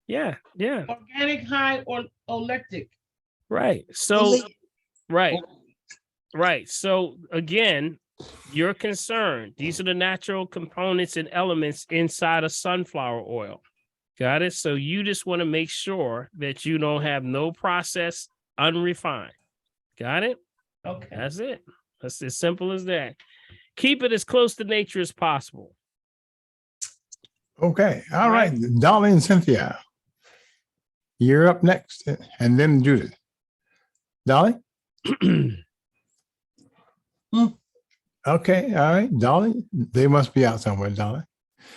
Yeah. Organic high or olectic. Right. So Right. So again, you're concerned. These are the natural components and elements inside of sunflower oil. Got it? So you just want to make sure that you don't have no processed, unrefined. Got it? Okay. That's it. That's as simple as that. Keep it as close to nature as possible. Okay. All right. Dolly and Cynthia, you're up next, and then Judith. Dolly? Okay. All right. Dolly, they must be out somewhere, Dolly.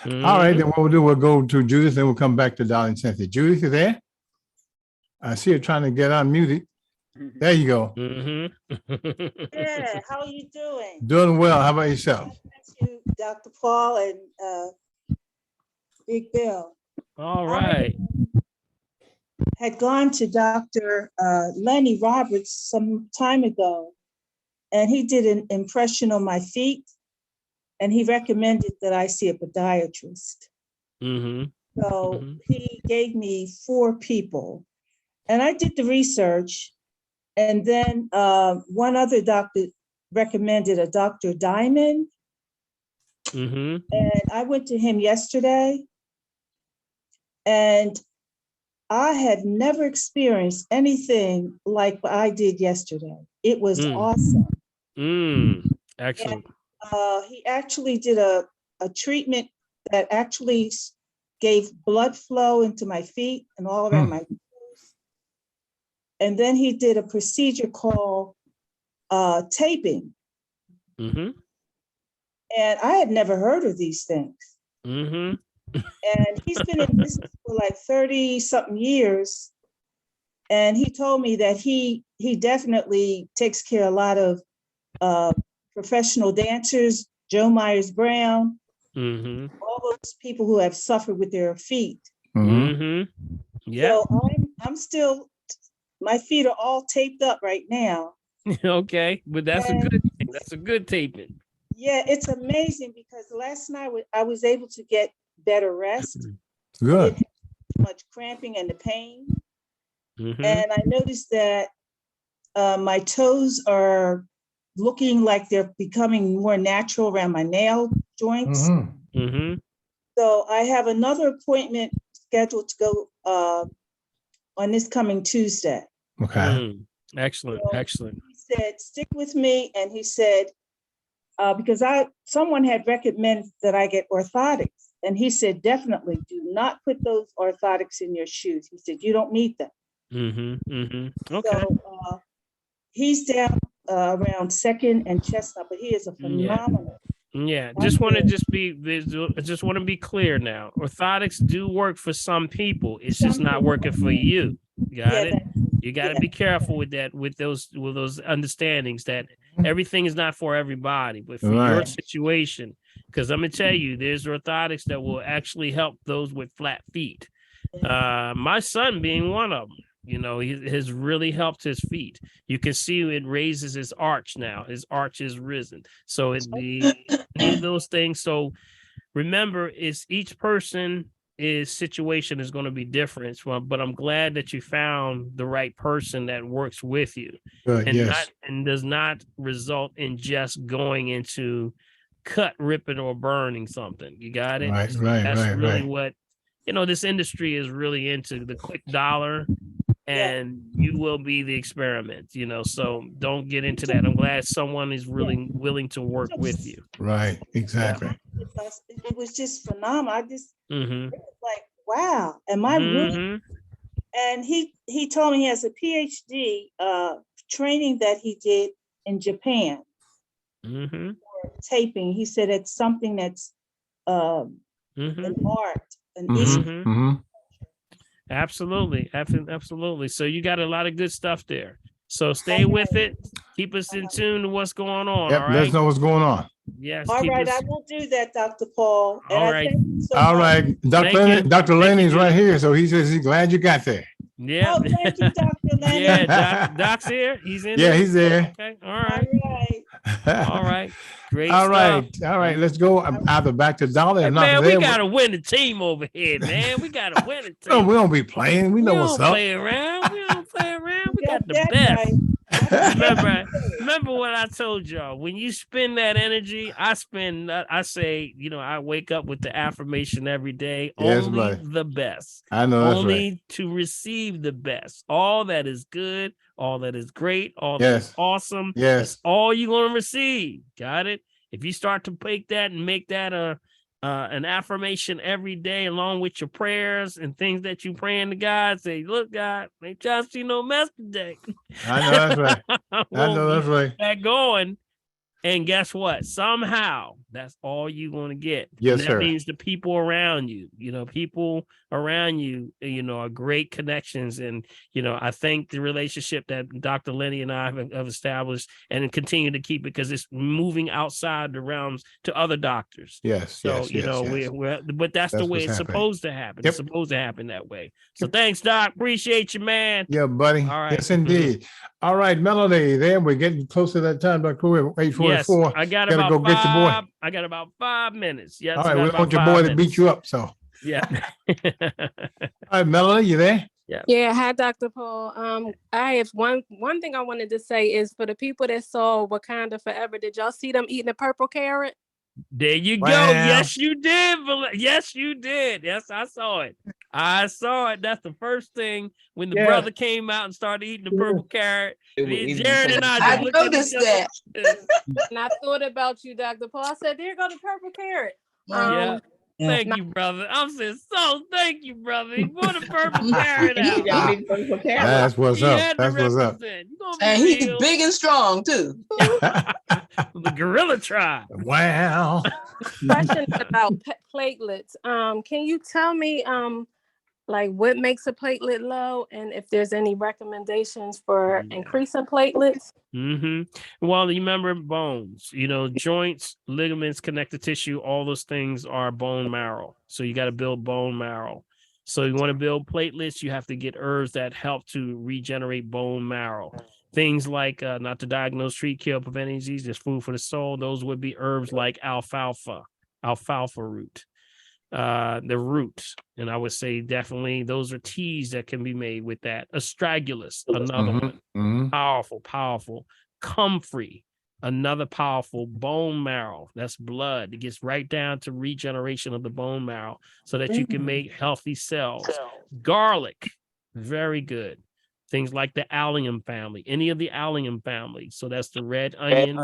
All right. Then what we'll do, we'll go to Judith, then we'll come back to Dolly and Cynthia. Judith, you there? I see her trying to get unmuted. There you go. Yeah, how are you doing? Doing well. How about yourself? Thank you, Dr. Paul and Big Bill. All right. I had gone to Dr. Lenny Roberts some time ago, and he did an impression on my feet, and he recommended that I see a podiatrist. So he gave me 4 people, and I did the research. And then one other doctor recommended a Dr. Diamond. And I went to him yesterday. And I had never experienced anything like what I did yesterday. It was awesome. Excellent. And, he actually did a treatment that actually gave blood flow into my feet and all around my. And then he did a procedure called taping. And I had never heard of these things. And he's been in business for like 30 something years. And he told me that he definitely takes care of a lot of professional dancers, Joe Myers Brown, all those people who have suffered with their feet. Yeah. So I'm still, my feet are all taped up right now. Okay, but that's a good thing. That's a good taping. Yeah, it's amazing because last night I was able to get better rest. Good. Didn't have much cramping and the pain. And I noticed that my toes are looking like they're becoming more natural around my nail joints. So I have another appointment scheduled to go on this coming Tuesday. Okay. Excellent. So excellent. He said, stick with me. And he said, because someone had recommended that I get orthotics. And he said, definitely do not put those orthotics in your shoes. He said, you don't need them. Okay. So he's down around 2nd and Chestnut, but he is a phenomenal. Yeah, just want to be clear now. Orthotics do work for some people. It's just not working for you. Got it? You got to be careful with that, with those understandings that everything is not for everybody, but for your situation. Because I'm gonna tell you, there's orthotics that will actually help those with flat feet. My son being one of them. You know, he has really helped his feet. You can see it raises his arch now. His arch is risen. So any of those things. So remember, it's each person situation is going to be different. But I'm glad that you found the right person that works with you, and does not result in just going into cut, ripping, or burning something. You got it. Right, So right, that's right, really right. what this industry is really into, the quick dollar. And you will be the experiment, so don't get into that. I'm glad someone is really willing to work with you. Right, exactly. It was just phenomenal. I just Mm-hmm. it was like, wow, am I really? And he told me he has a PhD training that he did in Japan for taping. He said it's something that's an art, an issue. Absolutely. Absolutely. So you got a lot of good stuff there. So stay with it. Keep us in tune to what's going on. Yep, all let right. us know what's going on. Yes. All right, I will do that, Dr. Paul. And All I right. thank you so All much. right. Dr. Lenny's right here. So he says he's glad you got there. Yeah. Oh, thank you, Dr. Lenny. Yeah, Doc's here. He's in there. He's there. Okay. All right. All right. Great All stuff. right. All right. Let's go either back to Dolly Hey, or not. man, we got to win the team over here, man. We got to win the team. Oh, we don't be playing. We know what's don't up. play around. We don't play around. We got the That's best. right. Remember what I told y'all. When you spend that energy, I say, I wake up with the affirmation every day. Yes, only buddy. the best. I know that's only right. to receive the best. All that is good, all that is great, all that is awesome. Yes. That's all you're going to receive. Got it? If you start to take that and make that an affirmation every day, along with your prayers and things that you praying to God, say, look, God, ain't trying to see no mess today. I know that's right. I know that's right. That going. And guess what? Somehow that's all you're going to get. Yes, and that sir. means the people around you, people around you, are great connections. And, I think the relationship that Dr. Lenny and I have established and continue to keep it, because it's moving outside the realms to other doctors. Yes. So, yes. but that's the way what's it's happening. supposed to happen. Yep. It's supposed to happen that way. So thanks, Doc. Appreciate you, man. Yeah, buddy. All right. Yes, indeed. All right, Melody. There, we're getting close to that time, Dr. 844. Yes, I got Gotta about go get your boy. I got about 5 minutes. Yes. All right, we don't want your boy to beat you up. So, Yeah. all right, Melody, you there? Yeah, hi, Dr. Paul. I have one thing I wanted to say is for the people that saw Wakanda Forever, did y'all see them eating a purple carrot? There you go. Wow. Yes, you did. Yes, you did. Yes, I saw it. That's the first thing when the brother came out and started eating the purple carrot. Jared and I just noticed that. And I thought about you, Dr. Paul. I said, there go the purple carrot. Yeah. Thank you, brother. I'm saying so. Thank you, brother. He brought a purple carrot out. That's what's up. That's what's up. And he's big and strong too. The gorilla tribe. Wow. Question about platelets. Can you tell me like what makes a platelet low, and if there's any recommendations for increasing platelets? Well, you remember bones, joints, ligaments, connective tissue, all those things are bone marrow. So you got to build bone marrow. So you want to build platelets, you have to get herbs that help to regenerate bone marrow. Things like, not to diagnose, treat, cure, prevent any disease, just food for the soul. Those would be herbs like alfalfa root. The roots, and I would say definitely those are teas that can be made with that. Astragalus, another one, powerful. Comfrey, another powerful. Bone marrow, that's blood. It gets right down to regeneration of the bone marrow so that you can make healthy cells. Garlic, very good. Things like the allium family, any of the allium family. So that's the red onion,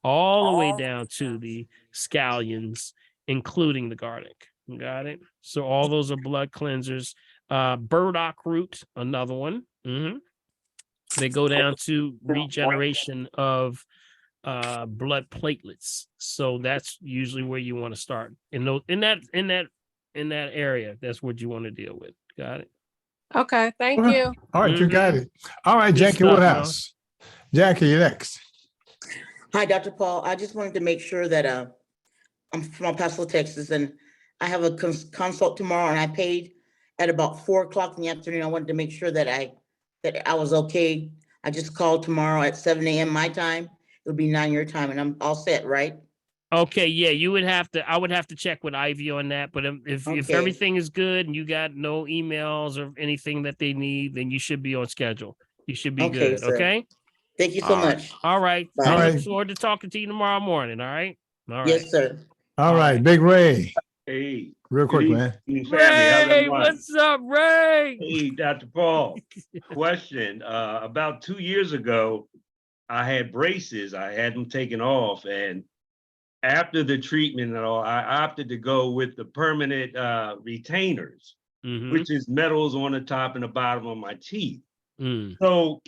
all the way down to the scallions, including the garlic. Got it? So all those are blood cleansers. Burdock root, another one. They go down to regeneration of blood platelets. So that's usually where you want to start. In that area, that's what you want to deal with. Got it? Okay, thank you. All right, you got it. All right, Jackie Woodhouse. Jackie, you're next. Hi, Dr. Paul. I just wanted to make sure that I'm from El Paso, Texas, and I have a consult tomorrow, and I paid at about 4 o'clock in the afternoon. I wanted to make sure that I was okay. I just called tomorrow at 7 a.m. my time. It'll be 9 your time, and I'm all set, right? Okay, yeah, I would have to check with Ivy on that, but if Okay. everything is good and you got no emails or anything that they need, then you should be on schedule. You should be Okay, good, sir. okay? Thank you so much. All right. Bye. I All look right. forward to talking to you tomorrow morning, all right? All right. Yes, sir. All right, Big Ray. Hey. Real quick, man. Family, how's Ray, everyone? what's up, Ray? Hey, Dr. Paul. Question. About 2 years ago, I had braces. I had them taken off, and after the treatment and all, I opted to go with the permanent retainers, which is metals on the top and the bottom of my teeth. So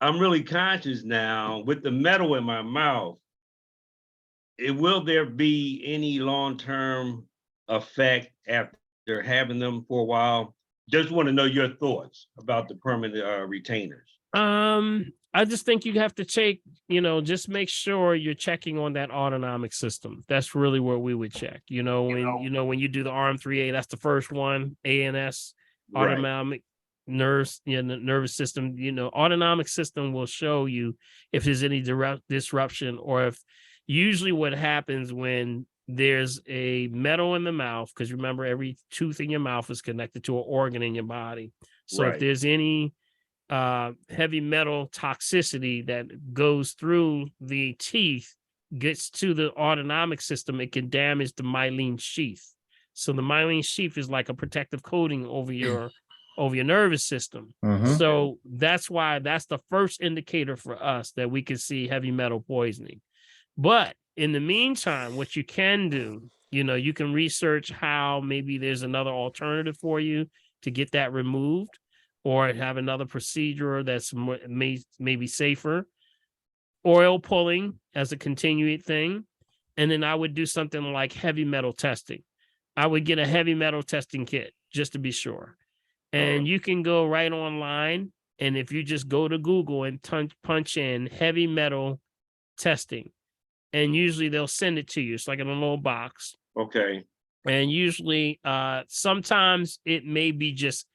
I'm really conscious now with the metal in my mouth. Will there be any long-term effect after having them for a while? Just want to know your thoughts about the permanent retainers. I just think you have to check, just make sure you're checking on that autonomic system. That's really where we would check. When you do the RM3A, that's the first one, ANS, Right. autonomic nerves, the nervous system. Autonomic system will show you if there's any disruption, or if usually what happens when there's a metal in the mouth, because remember, every tooth in your mouth is connected to an organ in your body. So if Right. there's any heavy metal toxicity that goes through the teeth, gets to the autonomic system, it can damage the myelin sheath. So the myelin sheath is like a protective coating over your nervous system. So that's why that's the first indicator for us that we can see heavy metal poisoning. But in the meantime, what you can do, you can research how maybe there's another alternative for you to get that removed, or have another procedure that's maybe safer. Oil pulling as a continuing thing. And then I would do something like heavy metal testing. I would get a heavy metal testing kit just to be sure. And you can go right online. And if you just go to Google and punch in heavy metal testing, and usually they'll send it to you. It's like in a little box. Okay. And usually sometimes it may be just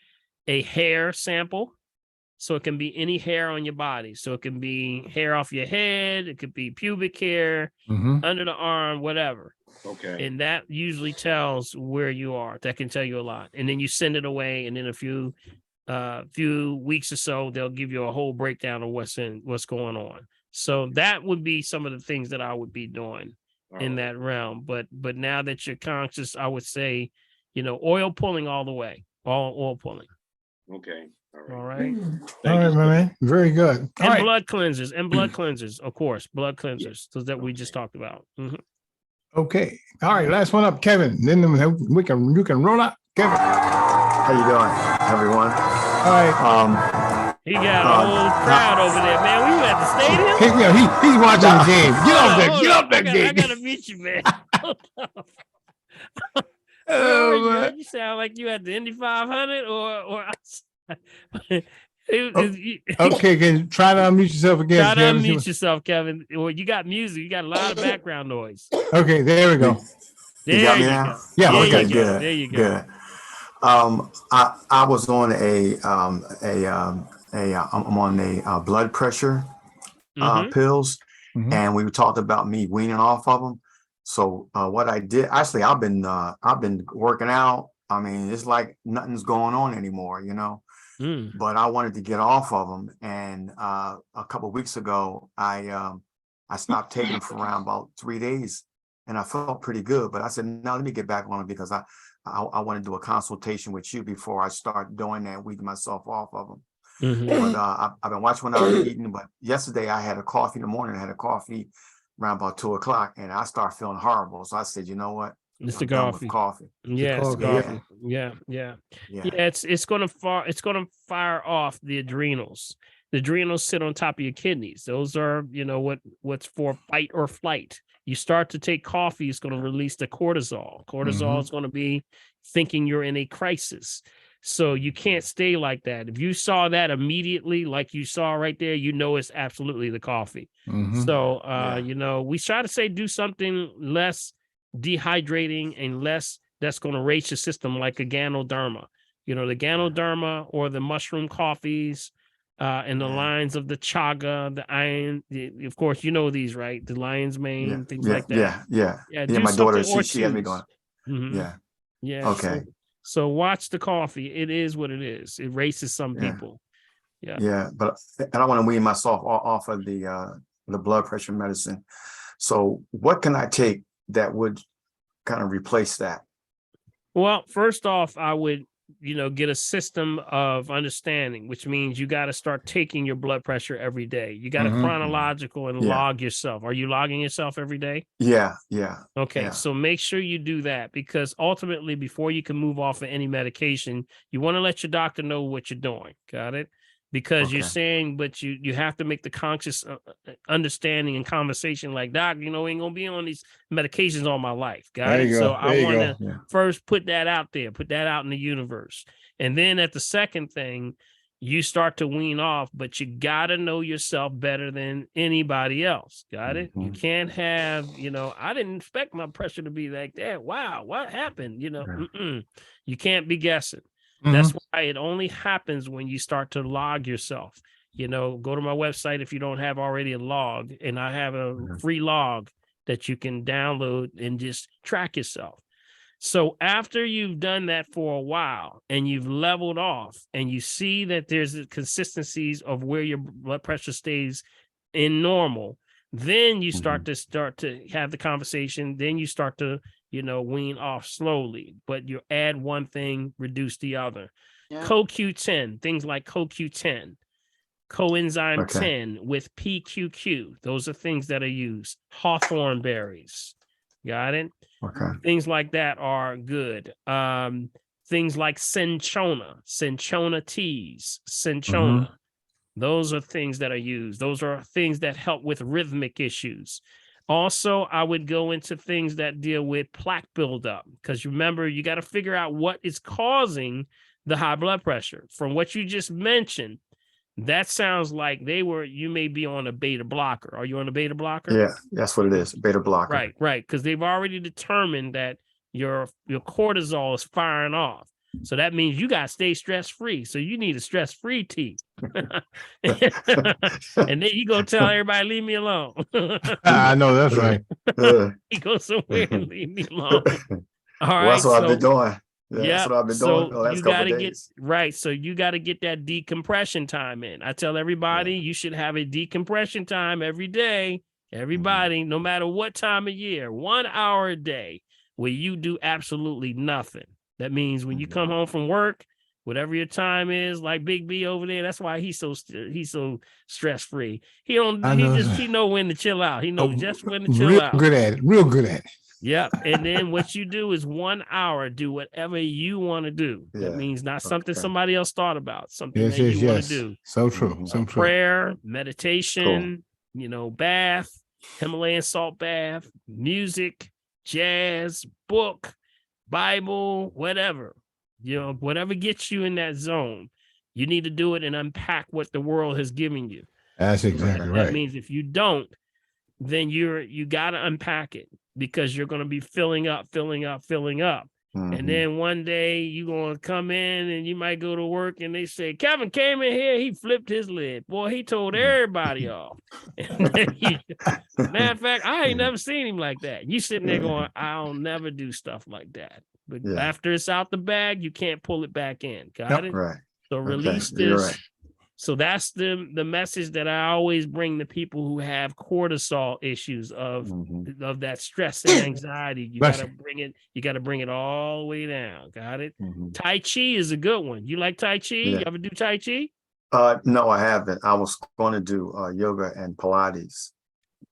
a hair sample. So it can be any hair on your body. So it can be hair off your head. It could be pubic hair, under the arm, whatever. Okay. And that usually tells where you are. That can tell you a lot. And then you send it away. And in a few weeks or so, they'll give you a whole breakdown of what's going on. So that would be some of the things that I would be doing in that realm. But now that you're conscious, I would say, oil pulling all the way, all oil pulling. Okay. All right. All right, my man. Very good. All right. Blood cleansers, of course, blood cleansers. So that we just talked about. Okay. All right. Last one up, Kevin. Then you can roll out, Kevin. How you doing, everyone? All right. He got a whole crowd over there, man. We were at the stadium. He's watching the game. Get off that game. I gotta meet you, man. You sound like you at the Indy 500 or Okay, can you try to unmute yourself again? Try to unmute yourself, Kevin. Well, you got music. You got a lot of background noise. Okay, there we go. You got me now? Yeah. Okay, good. There you go. Good. I was on I'm on a blood pressure pills, and we talked about me weaning off of them. So what I did, actually, I've been working out. I mean, it's like nothing's going on anymore, But I wanted to get off of them, and a couple of weeks ago, I stopped taking them for around about 3 days, and I felt pretty good. But I said, no, let me get back on it because I want to do a consultation with you before I start doing that, weaning myself off of them. But I've been watching what I was eating. But yesterday I had a coffee in the morning. I had a coffee around about 2 o'clock, and I started feeling horrible. So I said, you know what? It's I'm the done with coffee. Yeah, it's the coffee. Yeah. It's gonna fire off the adrenals. The adrenals sit on top of your kidneys. Those are, what's for fight or flight. You start to take coffee, it's going to release the cortisol. Cortisol is going to be thinking you're in a crisis. So you can't stay like that. If you saw that immediately, like you saw right there, it's absolutely the coffee. So, we try to say do something less dehydrating and less that's going to raise your system, like a Ganoderma. You know, the Ganoderma or the mushroom coffees, and the lines of the chaga, the iron. Of course, you know these, right? The lion's mane, things like that. Yeah. Do My daughter, something or she had me going. Mhm. Yeah. Yeah. Okay. So watch the coffee. It is what it is. It races some people. Yeah. Yeah, but I don't want to wean myself off of the blood pressure medicine. So what can I take that would kind of replace that? Well, first off, I would, get a system of understanding, which means you got to start taking your blood pressure every day. You got to chronological and log yourself. Are you logging yourself every day? Yeah. Okay, so make sure you do that, because ultimately, before you can move off of any medication, you want to let your doctor know what you're doing. Got it? Because you're saying, but you have to make the conscious understanding and conversation like, doc, ain't gonna be on these medications all my life. Got it? So I want to first put that out there, put that out in the universe. And then at the second thing, you start to wean off, but you got to know yourself better than anybody else. Got it? You can't have, I didn't expect my pressure to be like that. Wow, what happened? You can't be guessing. That's why it only happens when you start to log yourself. Go to my website if you don't have already a log, and I have a free log that you can download and just track yourself. So after you've done that for a while and you've leveled off and you see that there's consistencies of where your blood pressure stays in normal, then you start to have the conversation. Then you start to, wean off slowly, but you add one thing, reduce the other. CoQ10, things like CoQ10, coenzyme 10 with PQQ. Those are things that are used. Hawthorn berries. Got it? Things like that are good. Things like cinchona teas, cinchona. Those are things that are used. Those are things that help with rhythmic issues. Also, I would go into things that deal with plaque buildup, because remember, you got to figure out what is causing the high blood pressure. From what you just mentioned, that sounds like you may be on a beta blocker. Are you on a beta blocker? Yeah, that's what it is, beta blocker. Right. Because they've already determined that your cortisol is firing off. So that means you got to stay stress-free. So you need a stress-free tea. And then you go tell everybody, leave me alone. I know that's right. You go somewhere and leave me alone. All right. Well, that's what I've been doing. That's what I've been doing the last you couple gotta of days. So you got to get that decompression time in. I tell everybody you should have a decompression time every day. Everybody, no matter what time of year, 1 hour a day where you do absolutely nothing. That means when you come home from work, whatever your time is, like Big B over there, that's why he's so stress free. He know when to chill out. He knows just when to chill out. Real good at it. Yep. And then what you do is 1 hour, do whatever you want to do. That means not something somebody else thought about, something that you want to do. So true. So true. Prayer, meditation, bath, Himalayan salt bath, music, jazz, book, Bible, whatever, whatever gets you in that zone, you need to do it and unpack what the world has given you. That's exactly right. That means if you don't, then you got to unpack it, because you're going to be filling up. And then one day you're going to come in and you might go to work and they say, Kevin came in here, he flipped his lid. Boy, he told everybody off. Matter of fact, I ain't never seen him like that. You sitting there going, I'll never do stuff like that. But after it's out the bag, you can't pull it back in. Got it? Right. So release this. So that's the message that I always bring to people who have cortisol issues of that stress and anxiety. You gotta bring it all the way down. Got it? Tai Chi is a good one. You like Tai Chi? You ever do Tai Chi? No, I haven't. I was going to do yoga and Pilates.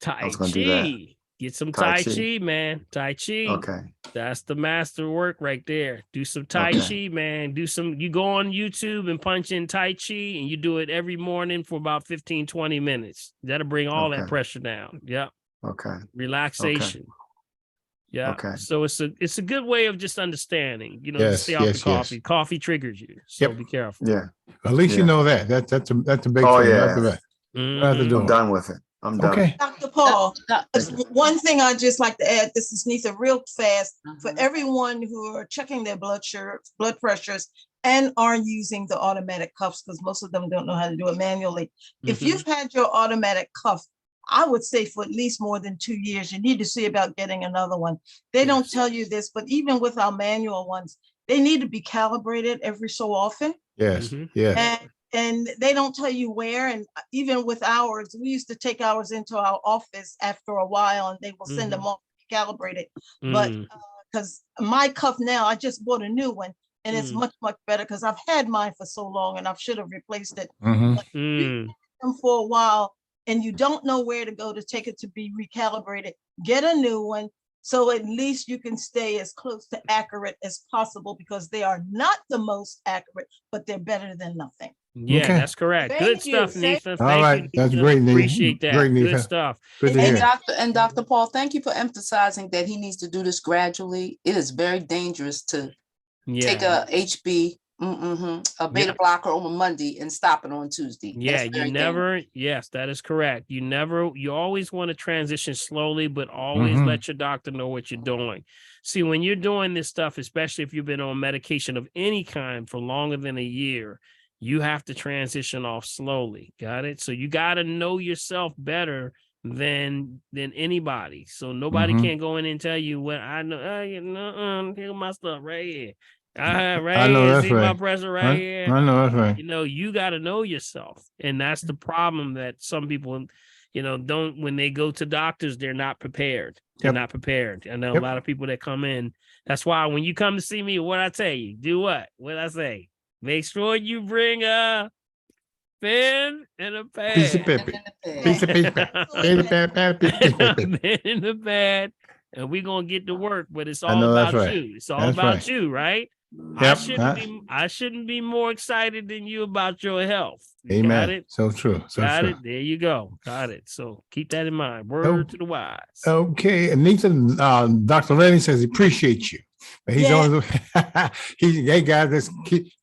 Tai Chi. Get some Tai Chi, man. Tai Chi. Okay. That's the master work right there. Do some Tai Chi, man. You go on YouTube and punch in Tai Chi and you do it every morning for about 15, 20 minutes. That'll bring all that pressure down. Yep. Okay. Relaxation. Okay. Yeah. Okay. So it's a good way of just understanding, to stay off the coffee. Coffee triggers you. So be careful. Yeah. At least you know that. That's a big thing. I'm done with it. I'm done. Okay. Dr. Paul, one thing I'd just like to add, this is Nitha real fast, for everyone who are checking their blood pressures and are using the automatic cuffs, because most of them don't know how to do it manually. If you've had your automatic cuff, I would say for at least more than 2 years, you need to see about getting another one. They don't tell you this, but even with our manual ones, they need to be calibrated every so often. Yes, yes. And they don't tell you where. And even with ours, we used to take ours into our office after a while, and they will send them off calibrated. But because my cuff now, I just bought a new one, and it's much, much better because I've had mine for so long and I should have replaced it. But you've had them for a while and you don't know where to go to take it to be recalibrated, get a new one. So at least you can stay as close to accurate as possible, because they are not the most accurate, but they're better than nothing. Yeah, that's correct. Good stuff, Neetha. All right, that's great, Neetha. Appreciate that. Great, Neetha. Good stuff. Good to hear. Dr. Paul, thank you for emphasizing that he needs to do this gradually. It is very dangerous to take a HB, a beta blocker on a Monday and stop it on Tuesday. Yeah, you never, yes, that is correct. You always want to transition slowly, but always let your doctor know what you're doing. See, when you're doing this stuff, especially if you've been on medication of any kind for longer than a year, you have to transition off slowly. Got it? So you got to know yourself better than anybody. So nobody can go in and tell you what I know. Here's my stuff right here. I know that's right. My pressure right here. I know that's right. You got to know yourself, and that's the problem that some people, don't. When they go to doctors, they're not prepared. They're not prepared. I know a lot of people that come in. That's why when you come to see me, what I tell you, do what? What I say? Make sure you bring a pen and a pad. Piece of paper. Piece of paper. Pen in the pad, and we're gonna get to work. But it's all about you. It's all about you, right? Yep. I shouldn't be more excited than you about your health. Amen. Got it? So true. So Got true. it. There you go. Got it. So keep that in mind. Word to the wise. Okay. And Nathan, Dr. Lenny says he appreciates you. But he's on hey guys, let's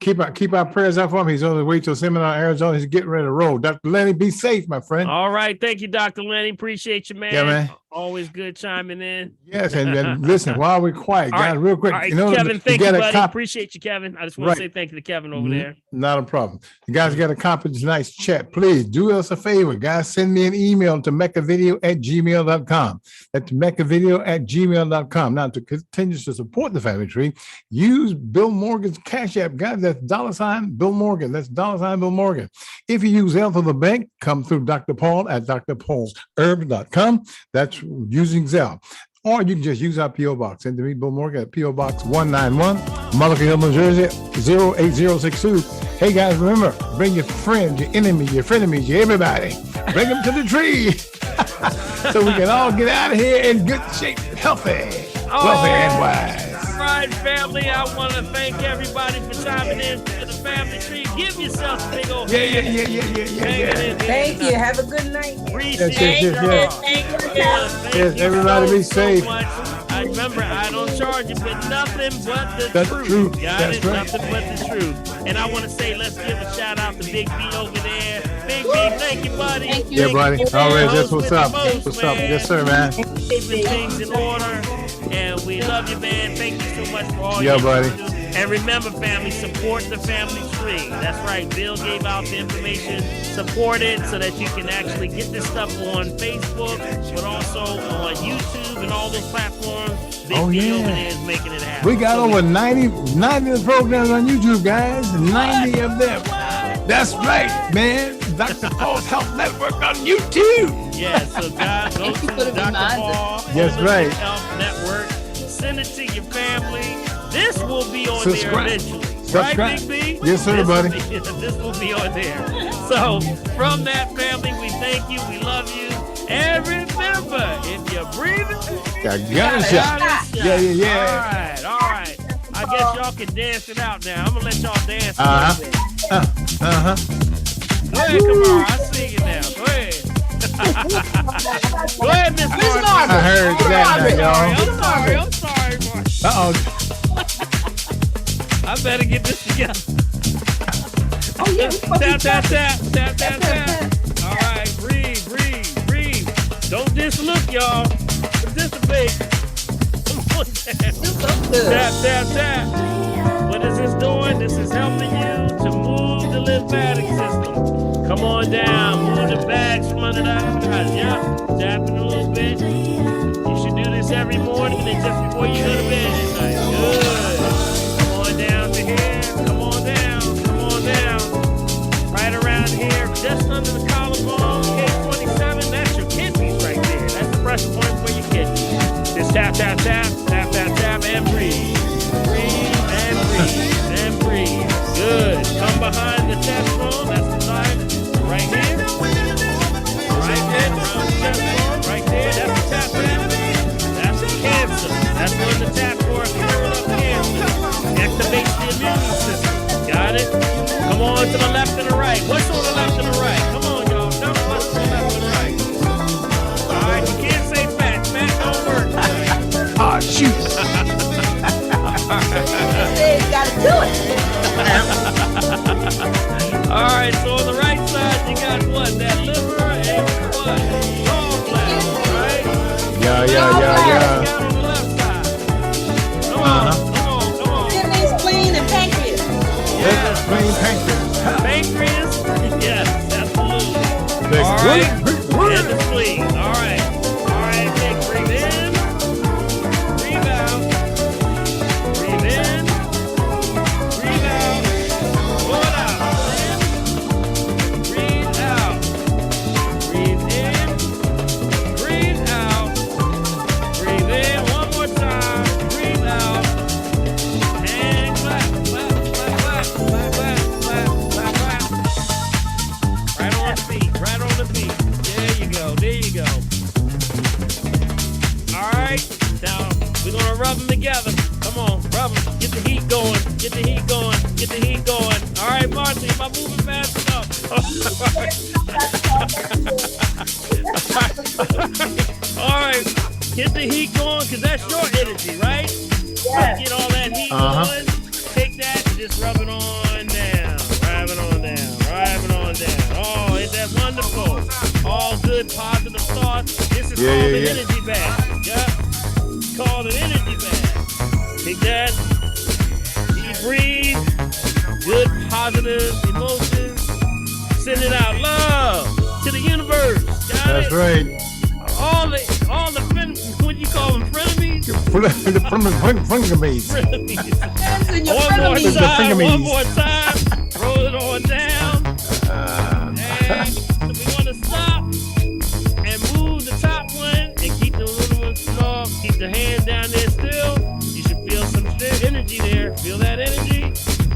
keep our prayers up for him. He's on the way to a seminar in Arizona. He's getting ready to roll. Dr. Lenny, be safe, my friend. All right. Thank you, Dr. Lenny. Appreciate you, man. Yeah, man. Always good chiming in. Yes, and listen, while we're quiet, guys, real quick. All right, Kevin, thank you, buddy. Appreciate you, Kevin. I just want to say thank you to Kevin over there. Not a problem. You guys got a copy of tonight's chat. Please do us a favor, guys. Send me an email to meccavideo@gmail.com. That's meccavideo@gmail.com. Now, to continue to support the Family Tree, use Bill Morgan's Cash App, guys. That's $ Bill Morgan. That's $ Bill Morgan. If you use Zelle for the bank, come through Dr. Paul at drpaulsherb.com. That's using Zelle. Or you can just use our P.O. Box. Send to me, Bill Morgan, at P.O. Box 191, Mulligan Hill, New Jersey, 08062. Hey, guys, remember, bring your friends, your enemies, your frenemies, your everybody. Bring them to the tree so we can all get out of here in good shape, healthy, wealthy, and wise. All right, family, I want to thank everybody for chiming in to the Family Tree. Give yourself a big old hand. Yeah. Thank you. Have a good night. Appreciate Yes, everybody be safe. I remember, I don't charge you, but nothing but the That's truth. true. Got That's it? right. Nothing but the truth. And I want to say, let's give a shout out to Big B over there. Big B, thank you, buddy. Yeah, buddy. All right, that's what's up. What's up? Yes, sir, man. Keeping things in order. And we love you, man. Thank you so much for all Yeah, you buddy. do. And remember, family, support the Family Tree. That's right. Bill gave out the information. Support it so that you can actually get this stuff on Facebook, but also on YouTube and all those platforms. Big B over there is making it happen. We got over 90 programs on YouTube, guys. 90 of them. That's right, man. Dr. Paul's Health Network on YouTube. Yeah, so guys, go to Dr. Paul That's right. Health Network. Send it to your family. This will be on Subscribe. there eventually. Subscribe. Right, Big B? Yes, sir, This buddy. This will be on there. So from that family, we thank you. We love you. And remember, if you're breathing, you got a shot. Yeah. All right. I guess y'all can dance it out now. I'm going to let y'all dance a Uh-huh. little bit. Go ahead, Kamara. I see you now. Go ahead. Go ahead, Miss Margaret. I heard that now, y'all. I'm sorry. Uh-oh. I better get this together. Oh, yeah. Tap. All right, breathe. Don't dislook, y'all. Participate. Come on, tap. what is this doing? This is helping you to move the lymphatic system. Come on down, move the bags from under the eyes. Yep, tapping a little bit. You should do this every morning and just before you go to bed at night. Good. Come on down to here. Come on down. Come on down. Right around here, just under the collarbone, K27. That's your kidneys right there. That's the pressure point for your kidneys. Just tap, tap, tap, tap, tap, tap, and breathe. Breathe and breathe and breathe. Good. Come behind the chest bone. That's the side. Right here. Right there. Around the chest bone. Right there. That's the tap, tap. That's the cancer. That's one the tap for clearing up cancer. Activates the immune system. Got it? Come on to the left and the right. What's on the left and the right? Come on, y'all. Tell me what's on the left and the right. All right. You can't say fat. Fat don't work. Oh, shoot. Gotta do it. All right, so on the right side, you got what? That liver and what? Gallbladder, right? Yeah. You got on the left side. Come on. Kidneys, spleen, and pancreas. Yes. Spleen, pancreas. Pancreas? Yes, absolutely. That's All right. good. And the spleen. All right. All right, take breathe in. Breathe out. Breathe in. Breathe out. Blow it out. Breathe out. Breathe in. Breathe out. Breathe in. One more time. Breathe out. And clap, clap, clap, clap, clap, clap, clap, clap, clap. Right on the feet. Right on the feet. There you go. There you go. All right. Now we're gonna rub them together. Come on, rub them. Get the heat going. Get the heat going. Get the heat going. All right, Marcy, am I moving fast enough? All right. Get the heat going because that's your energy, right? Yes. Get all that heat going. Take that and just rub it on down. Rub it on down. Rub it on down. Oh, ain't that wonderful? All good, positive thoughts. This is called an energy bath. Yeah. It's called an energy bath. Take that. Deep breathe. Good, positive emotions. Send it out. Love to the universe. Got That's it? right. All the what do you call them? Frenemies? Frenemies. Frenemies. Your One more frenemies. time. One more time. Roll it on down. And we want to stop and move the top one and keep the little one small. Keep the hand down there still. You should feel some energy there. Feel that energy.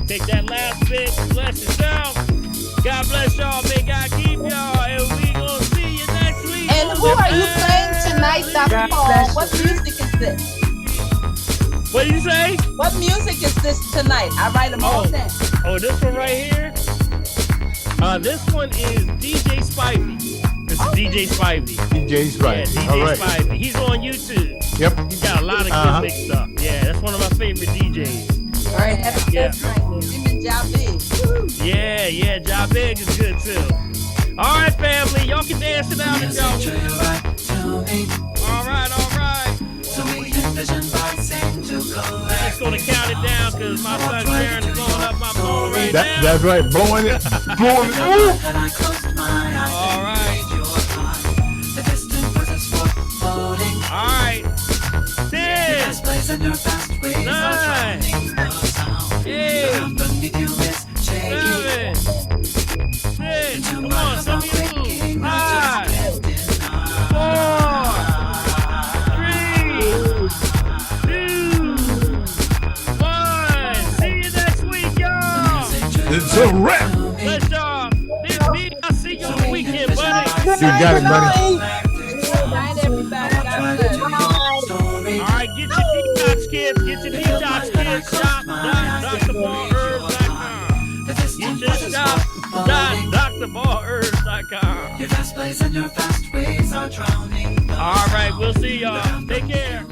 Take that last bit. Bless yourself. God bless y'all. May God keep y'all. And we gonna see you next week. And who are you playing tonight, Dr. Paul? What music is this? What did you say? What music is this tonight? I write them all down. Oh, this one right here? This one is DJ Spivey. This is DJ Spivey. DJ Spivey. Yeah, DJ All right. Spivey. He's on YouTube. Yep. He's got a lot of good mixed stuff. Yeah, that's one of my favorite DJs. All right, happy birthday. Him and Jabez. Yeah, Jabez is good too. All right, family. Y'all can dance it out if y'all want. All right. I'm just gonna count it down because my son Sharon is blowing up my phone right now. That's right. Blowing it. Blowing it. All right. All right. 10, 9, 8, 7, 6. Come on, some of you move. 5, 4, 3, 2, 1. See you next week, y'all. It's a wrap. Let's y'all. This me. I'll see you on the weekend, buddy. You got it, buddy. Good night, everybody. God bless. All right, get your detox kits. Get your detox kits. Shop DrBallHerbs.com. Get your shop DrBallHerbs.com. Your fast plays and your fast ways are drowning. All right, we'll see y'all. Take care.